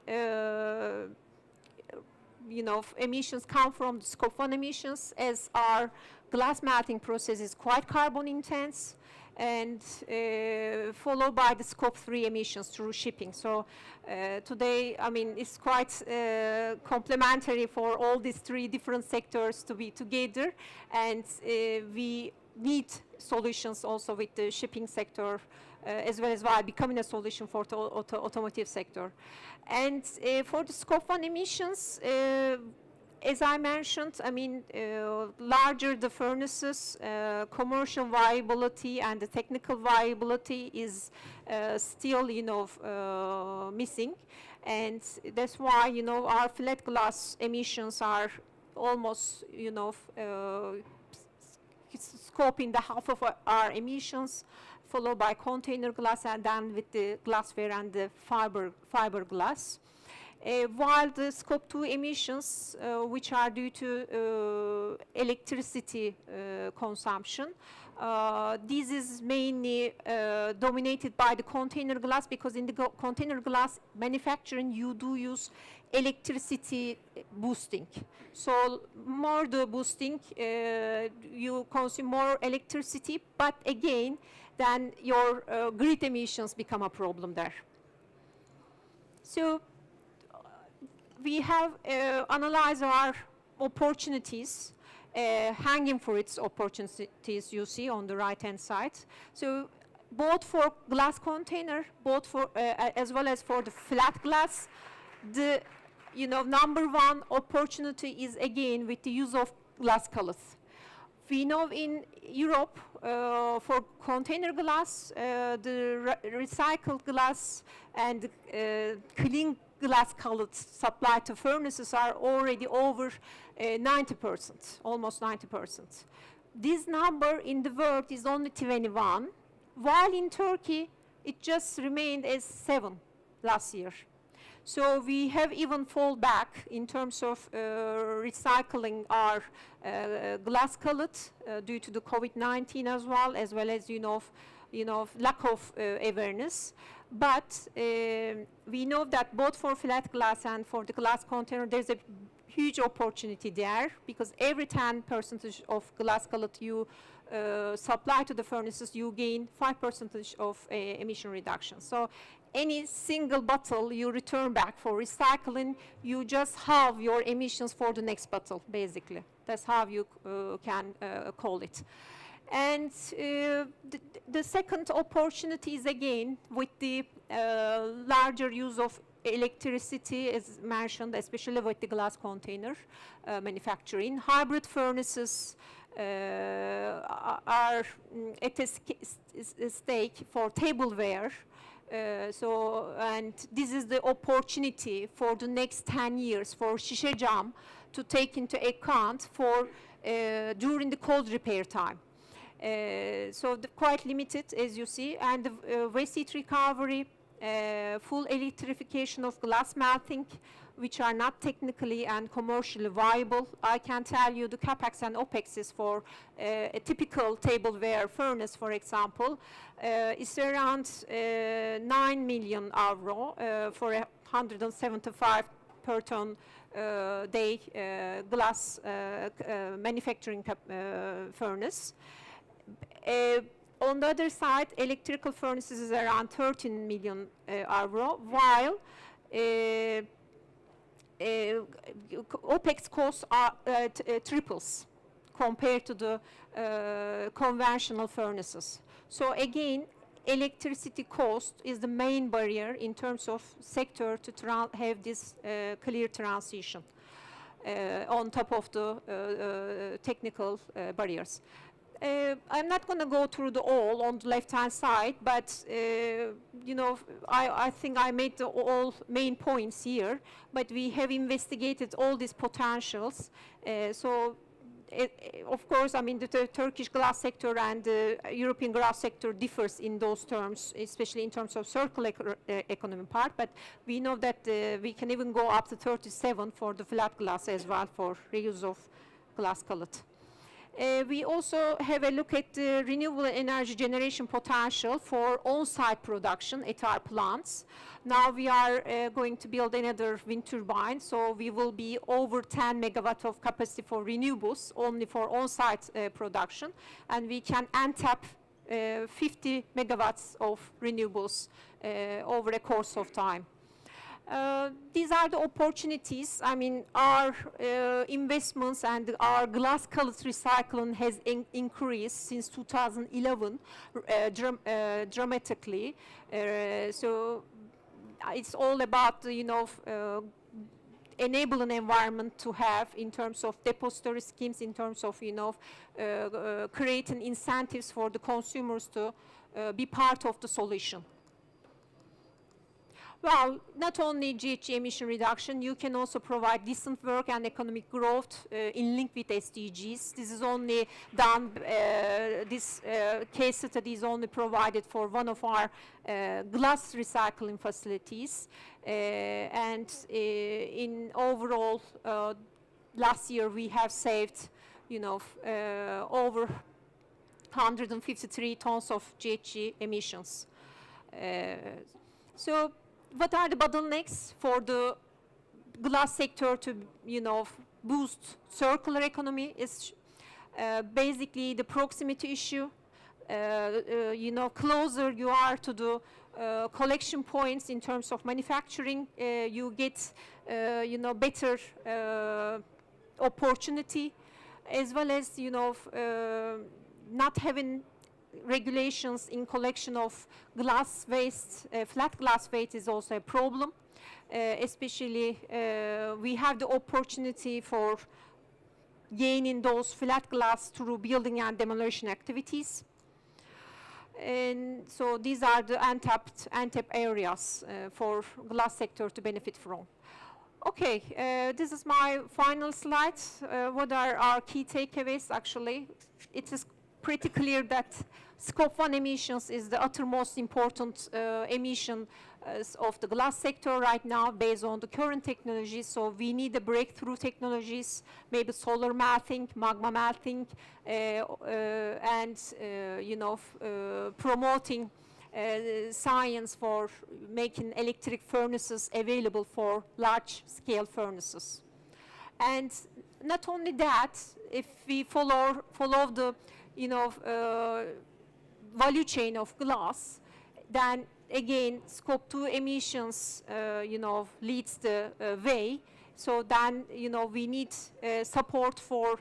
emissions come from the scope 1 emissions, as our glass melting process is quite carbon intense. and followed by the scope 3 emissions through shipping. So today, I mean, it's quite complementary for all these three different sectors to be together, and we need solutions also with the shipping sector, as well as while becoming a solution for the automotive sector. And for the scope 1 emissions, as I mentioned, I mean, larger the furnaces, commercial viability and the technical viability is still, you know, missing. And that's why, you know, our flat glass emissions are almost, you know, scoping the half of our emissions, followed by container glass, and then with the glassware and the fiberglass. While the scope 2 emissions, which are due to electricity consumption, this is mainly dominated by the container glass, because in the container glass manufacturing you do use electricity boosting. So more the boosting, you consume more electricity, but again, then your grid emissions become a problem there. So we have analyzed our opportunities, hanging fruits opportunities you see on the right-hand side. So both for glass container, both for as well as for the flat glass, the number one opportunity is again with the use of glass cullets. We know in Europe for container glass, the recycled glass and clean glass cullets supplied to furnaces are already over 90%, almost 90%. This number in the world is only 21, while in Turkey it just remained as 7 last year. So we have even fall back in terms of recycling our glass cullet due to the COVID-19 as well as lack of awareness. But we know that both for flat glass and for the glass container, there's a huge opportunity there, because every 10% of glass cullet you supply to the furnaces, you gain 5% of emission reduction. So any single bottle you return back for recycling, you just halve your emissions for the next bottle, basically. That's how you can call it. And the second opportunity is again with the larger use of electricity, as mentioned, especially with the glass container manufacturing. Hybrid furnaces are at a stake for tableware. And this is the opportunity for the next 10 years for şişe cam to take into account for during the cold repair time. So quite limited, as you see, and the waste heat recovery, full electrification of glass melting, which are not technically and commercially viable. I can tell you the capex and opexes for a typical tableware furnace, for example, is around €9 million for a 175 per ton day glass manufacturing furnace. On the other side, electrical furnaces is around €13 million, while OPEX costs are triples compared to the conventional furnaces. So again, electricity cost is the main barrier in terms of sector to have this clear transition on top of the technical barriers. I'm not going to go through all on the left-hand side, but I think I made the all main points here. But we have investigated all these potentials. Of course, I mean the Turkish glass sector and the European glass sector differs in those terms, especially in terms of circular economy part. But we know that we can even go up to 37 for the flat glass as well for reuse of glass cullet. We also have a look at the renewable energy generation potential for on-site production at our plants. Now we are going to build another wind turbine, so we will be over 10 megawatt of capacity for renewables, only for on-site production, and we can untap 50 megawatts of renewables over a course of time. These are the opportunities. I mean, our investments and our glass cullet recycling has increased since 2011 dramatically. So it's all about, you know, enable an environment to have in terms of depository schemes, in terms of, you know, creating incentives for the consumers to be part of the solution. Well, not only GHG emission reduction, you can also provide decent work and economic growth in link with SDGs. This is only done, this case study is only provided for one of our glass recycling facilities. And in overall, last year we have saved, you know, over 153 tons of GHG emissions. So, what are the bottlenecks for the glass sector to, you know, boost circular economy? Is basically the proximity issue. You know, closer you are to the collection points in terms of manufacturing, you get, you know, better opportunity, as well as, you know, not having regulations in collection of glass waste, flat glass waste is also a problem. Especially we have the opportunity for gaining those flat glass through building and demolition activities. And so these are the untapped areas for glass sector to benefit from. Okay, this is my final slide. What are our key takeaways? Actually, it is pretty clear that Scope 1 emissions is the uttermost important emission of the glass sector right now based on the current technologies. So we need the breakthrough technologies, maybe solar melting, magma melting, and you know, promoting science for making electric furnaces available for large-scale furnaces. And not only that, if we follow the, you know, value chain of glass, then again Scope 2 emissions, you know, leads the way. So then, you know, we need support for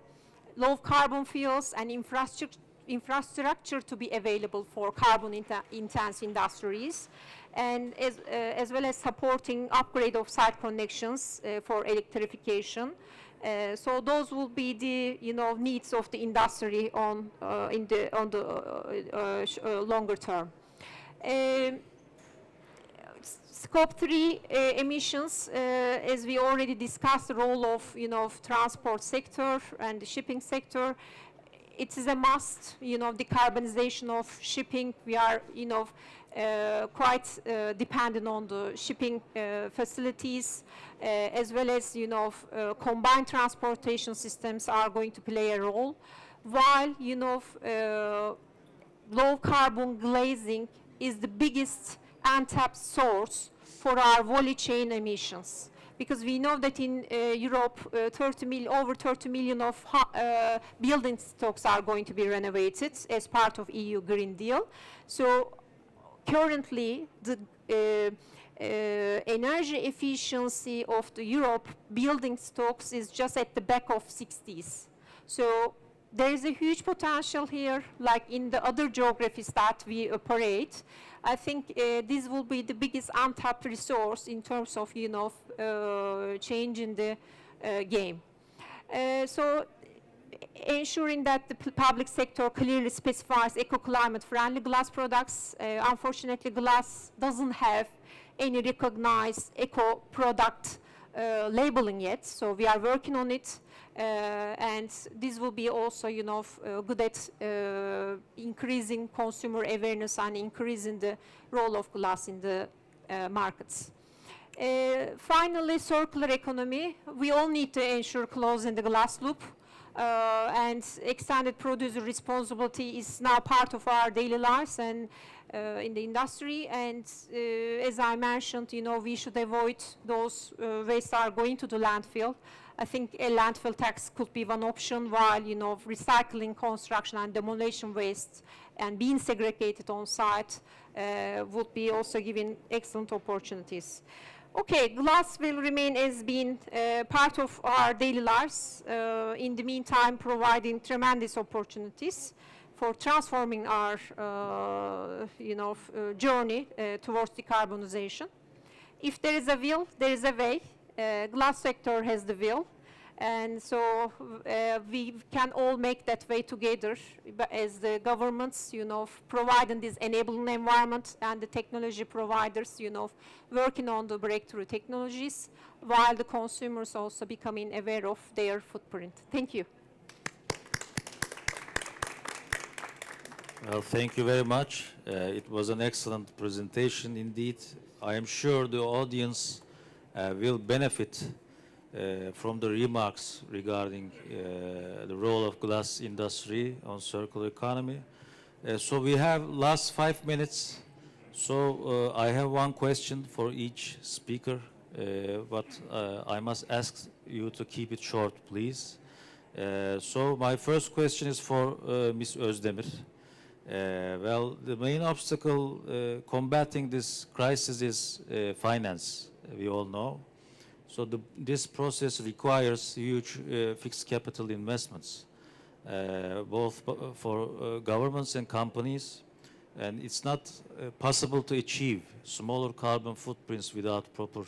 low carbon fuels and infrastructure to be available for carbon intense industries, and as well as supporting upgrade of site connections for electrification. So those will be the, you know, needs of the industry on the longer term. Scope 3 emissions, as we already discussed, the role of, you know, transport sector and the shipping sector. It is a must, you know, decarbonization of shipping. We are, you know, quite dependent on the shipping facilities, as well as, you know, combined transportation systems are going to play a role, while, you know, low carbon glazing is the biggest untapped source for our value chain emissions. Because we know that in Europe, over 30 million of building stocks are going to be renovated as part of EU Green Deal. So currently, the energy efficiency of the Europe building stocks is just at the back of 60s. So there is a huge potential here, like in the other geographies that we operate. I think this will be the biggest untapped resource in terms of, you know, changing the game. So ensuring that the public sector clearly specifies eco-climate friendly glass products. Unfortunately, glass doesn't have any recognized eco-product labeling yet, so we are working on it. And this will be also, you know, good at increasing consumer awareness and increasing the role of glass in the markets. Finally, circular economy. We all need to ensure closing the glass loop, and extended producer responsibility is now part of our daily lives and in the industry. And as I mentioned, you know, we should avoid those wastes are going to the landfill. I think a landfill tax could be one option, while, you know, recycling, construction, and demolition waste and being segregated on site would be also giving excellent opportunities. Okay, glass will remain as being part of our daily lives, in the meantime providing tremendous opportunities for transforming our journey towards decarbonization. If there is a will, there is a way. Glass sector has the will, and so we can all make that way together as the governments, you know, providing this enabling environment, and the technology providers, you know, working on the breakthrough technologies, while the consumers also becoming aware of their footprint. Thank you. Well, thank you very much. It was an excellent presentation indeed. I am sure the audience will benefit from the remarks regarding the role of glass industry on circular economy. So we have last 5 minutes. So I have one question for each speaker, but I must ask you to keep it short, please. So my first question is for Ms. Özdemir. Well, the main obstacle combating this crisis is finance, we all know. So this process requires huge fixed capital investments, both for governments and companies, and it's not possible to achieve smaller carbon footprints without proper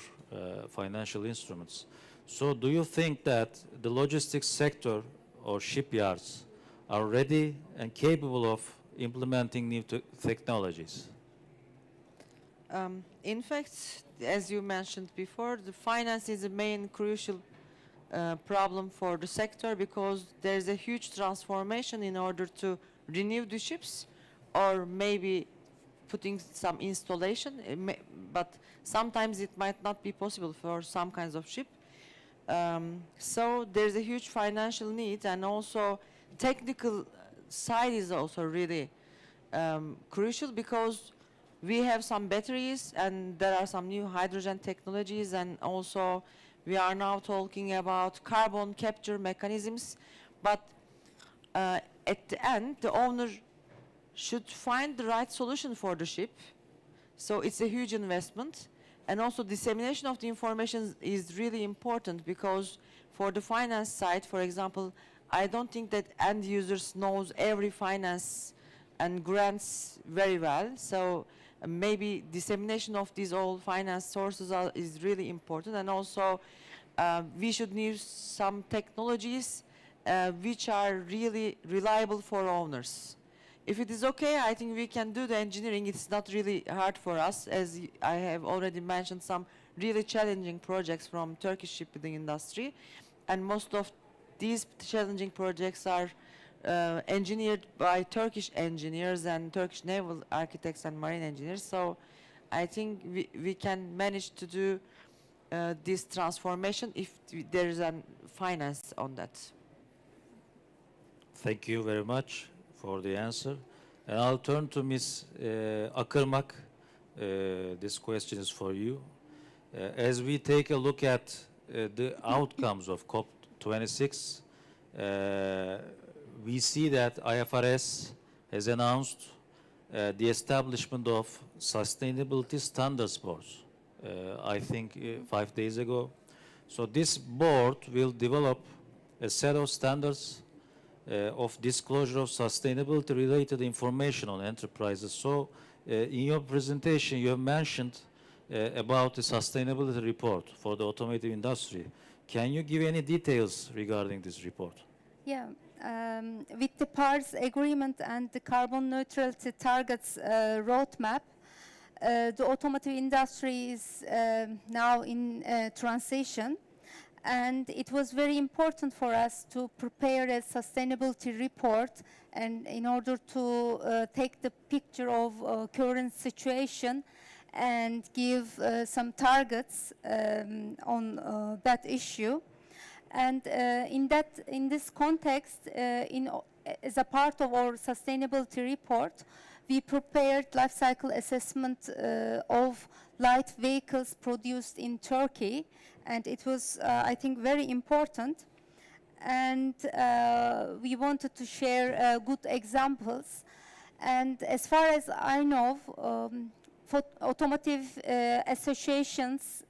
financial instruments. So do you think that the logistics sector or shipyards are ready and capable of implementing new technologies? In fact, as you mentioned before, the finance is the main crucial problem for the sector, because there's a huge transformation in order to renew the ships, or maybe putting some installation, but sometimes it might not be possible for some kinds of ship. So there's a huge financial need, and also technical side is also really crucial, because we have some batteries and there are some new hydrogen technologies, and also we are now talking about carbon capture mechanisms. But at the end, the owner should find the right solution for the ship. So it's a huge investment. And also dissemination of the information is really important, because for the finance side, for example, I don't think that end users knows every finance and grants very well. So maybe dissemination of these all finance sources is really important. And also we should use some technologies which are really reliable for owners. If it is okay, I think we can do the engineering. It's not really hard for us, as I have already mentioned some really challenging projects from Turkish shipbuilding industry. And most of these challenging projects are engineered by Turkish engineers and Turkish naval architects and marine engineers. So I think we can manage to do this transformation if there is a finance on that. Thank you very much for the answer. And I'll turn to Ms. Akırmak. This question is for you. As we take a look at the outcomes of COP26, we see that IFRS has announced the establishment of Sustainability Standards Boards, I think 5 days ago. So this board will develop a set of standards of disclosure of sustainability-related information on enterprises. So in your presentation, you have mentioned about the sustainability report for the automotive industry. Can you give any details regarding this report? Yeah, with the Paris Agreement and the carbon neutrality targets roadmap, the automotive industry is now in transition. And it was very important for us to prepare a sustainability report, and in order to take the picture of current situation and give some targets on that issue. And in this context, as a part of our sustainability report, we prepared life cycle assessment of light vehicles produced in Turkey, and it was, I think, very important. And we wanted to share good examples. And as far as I know, for automotive associations,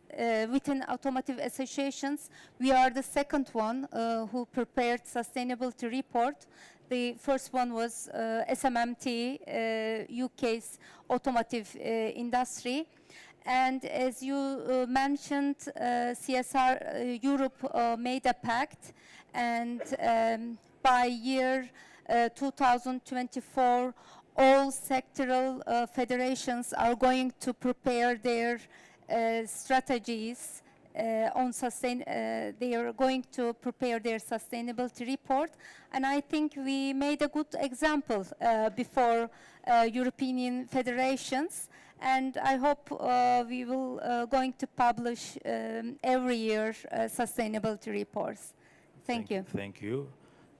within automotive associations, we are the second one who prepared sustainability report. The first one was SMMT, UK's automotive industry. And as you mentioned, CSR Europe made a pact, and by year 2024, all sectoral federations are going to prepare their strategies on they are going to prepare their sustainability report, and I think we made a good example before European federations, and I hope we will going to publish every year sustainability reports. Thank you. Thank you.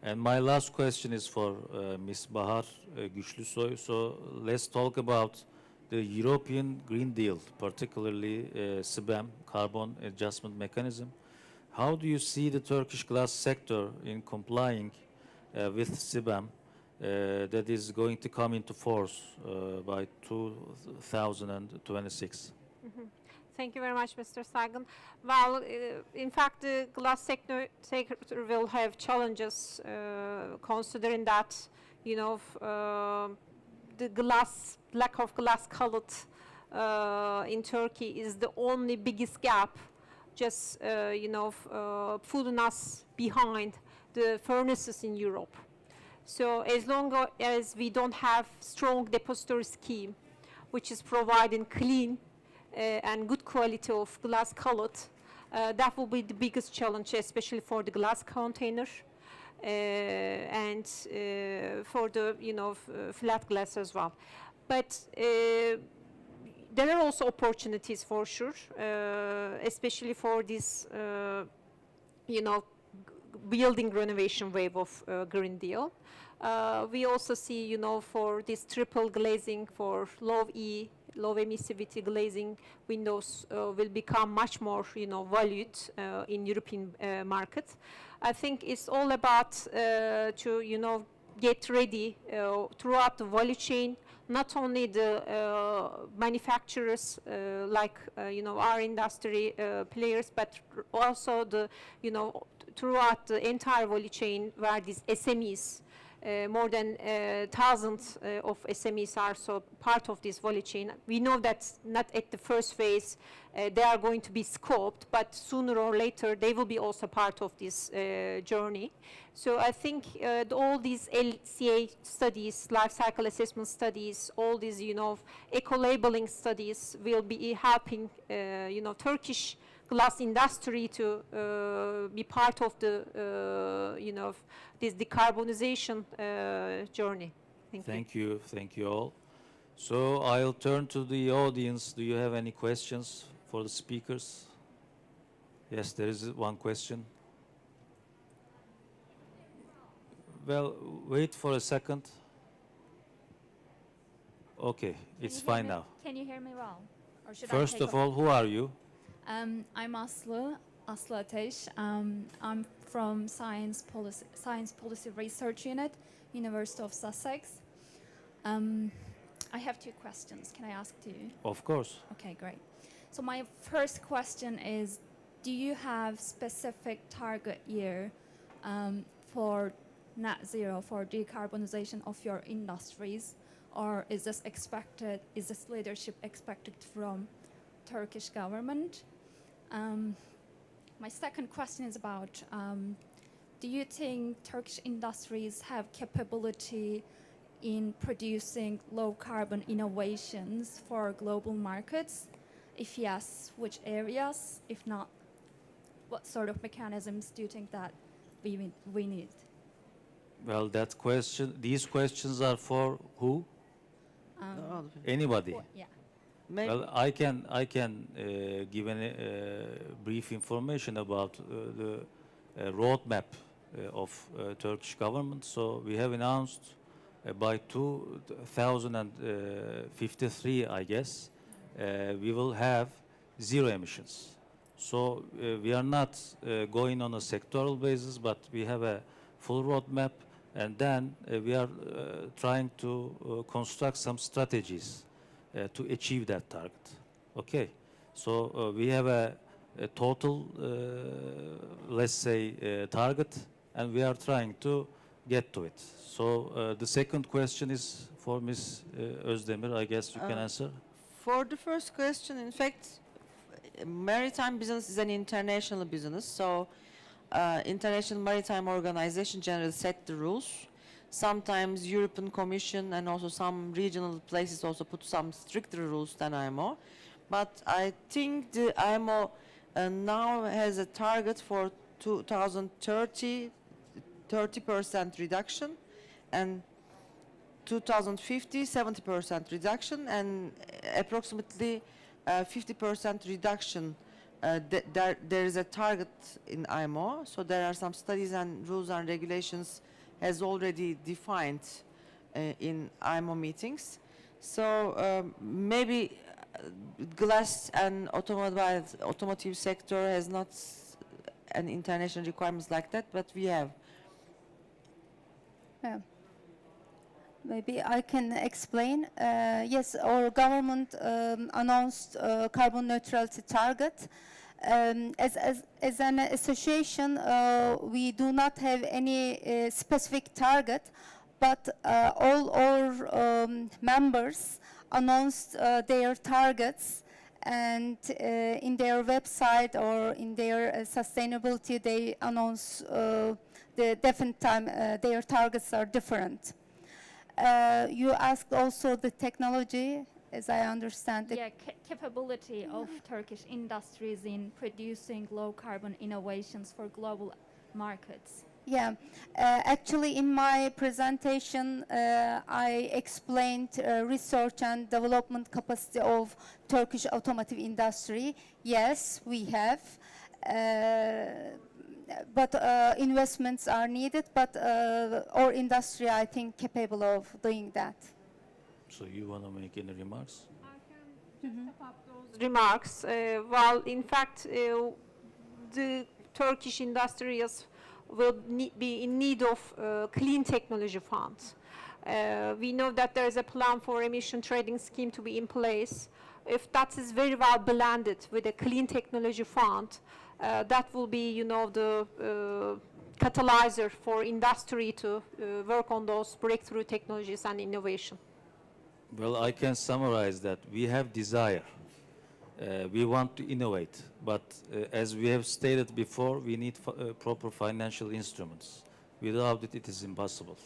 And my last question is for Ms. Bahar Güçlüsoy. So let's talk about the European Green Deal, particularly CBAM, Carbon Adjustment Mechanism. How do you see the Turkish glass sector in complying with CBAM that is going to come into force by 2026? Mhm. Thank you very much, Mr. Sayın. Well, in fact, the glass sector will have challenges, considering that, you know, the lack of glass colored in Turkey is the only biggest gap, just pulling us behind the furnaces in Europe. So as long as we don't have strong depository scheme, which is providing clean and good quality of glass colored, that will be the biggest challenge, especially for the glass container and for the flat glass as well. But there are also opportunities for sure, especially for this building renovation wave of Green Deal. We also see, for this triple glazing for low emissivity glazing windows will become much more, valued in European market. I think it's all about to, get ready throughout the value chain, not only the manufacturers like, our industry players, but also the, throughout the entire value chain where these SMEs, more than thousands of SMEs are so part of this value chain. We know that not at the first phase they are going to be scoped, but sooner or later they will be also part of this journey. So I think all these LCA studies, life cycle assessment studies, all these eco-labeling studies will be helping Turkish glass industry to be part of the this decarbonization journey. Thank you. Thank you all. So I'll turn to the audience. Do you have any questions for the speakers? Yes, there is one question. Well, wait for a second. Okay, it's fine now. Can you hear me well? Or should First of all, who are you? I'm Aslı Ateş. I'm from Science Policy Research Unit, University of Sussex. I have two questions. Can I ask two? Of course. Okay, great. So my first question is, do you have specific target year for net zero, for decarbonization of your industries, or is this leadership expected from Turkish government? My second question is about, do you think Turkish industries have capability in producing low carbon innovations for global markets? If yes, which areas? If not, what sort of mechanisms do you think that we need? Well, these questions are for who? Anybody? Yeah. Maybe. Well, I can give a brief information about the roadmap of Turkish government. So we have announced by 2053, I guess, we will have zero emissions. So we are not going on a sectoral basis, but we have a full roadmap, and then we are trying to construct some strategies to achieve that target. Okay, so we have a total, let's say, target, and we are trying to get to it. So the second question is for Ms. Özdemir. I guess you can answer. For the first question, in fact, maritime business is an international business, so International Maritime Organization generally set the rules. Sometimes European Commission and also some regional places also put some stricter rules than IMO. But I think the IMO now has a target for 2030, 30% reduction, and 2050, 70% reduction, and approximately 50% reduction. There is a target in IMO, so there are some studies and rules and regulations has already defined in IMO meetings. So maybe glass and automotive sector has not an international requirements like that, but we have. Yeah. Maybe I can explain. Yes, our government announced carbon neutrality target. As an association, we do not have any specific target, but all our members announced their targets, and in their website or in their sustainability, they announce the different time their targets are different. You asked also the technology, as I understand it. Yeah, capability of Turkish industries in producing low carbon innovations for global markets. Yeah, actually in my presentation I explained research and development capacity of Turkish automotive industry. Yes, we have, but investments are needed, but our industry, I think, capable of doing that. So you want to make any remarks? I can just step up those remarks. Well, in fact, the Turkish industries will be in need of clean technology funds. We know that there is a plan for emission trading scheme to be in place. If that is very well blended with a clean technology fund, that will be, you know, the catalyzer for industry to work on those breakthrough technologies and innovation. Well, I can summarize that we have desire. We want to innovate, but as we have stated before, we need proper financial instruments. Without it, it is impossible.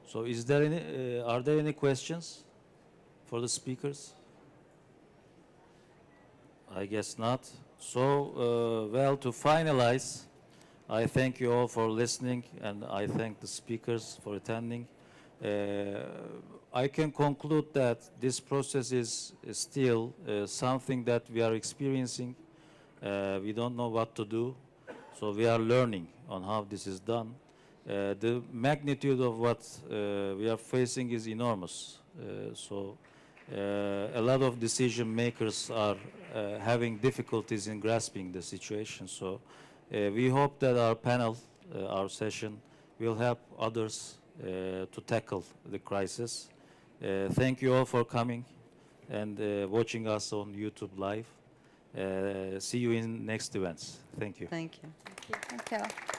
So is there any, are there any questions for the speakers? I guess not. So, well, to finalize, I thank you all for listening, and I thank the speakers for attending. I can conclude that this process is still something that we are experiencing. We don't know what to do, so we are learning on how this is done. The magnitude of what we are facing is enormous. So a lot of decision makers are having difficulties in grasping the situation. So we hope that our panel, our session, will help others to tackle the crisis. Thank you all for coming and watching us on YouTube Live. See you in next events. Thank you. Thank you. Thank you.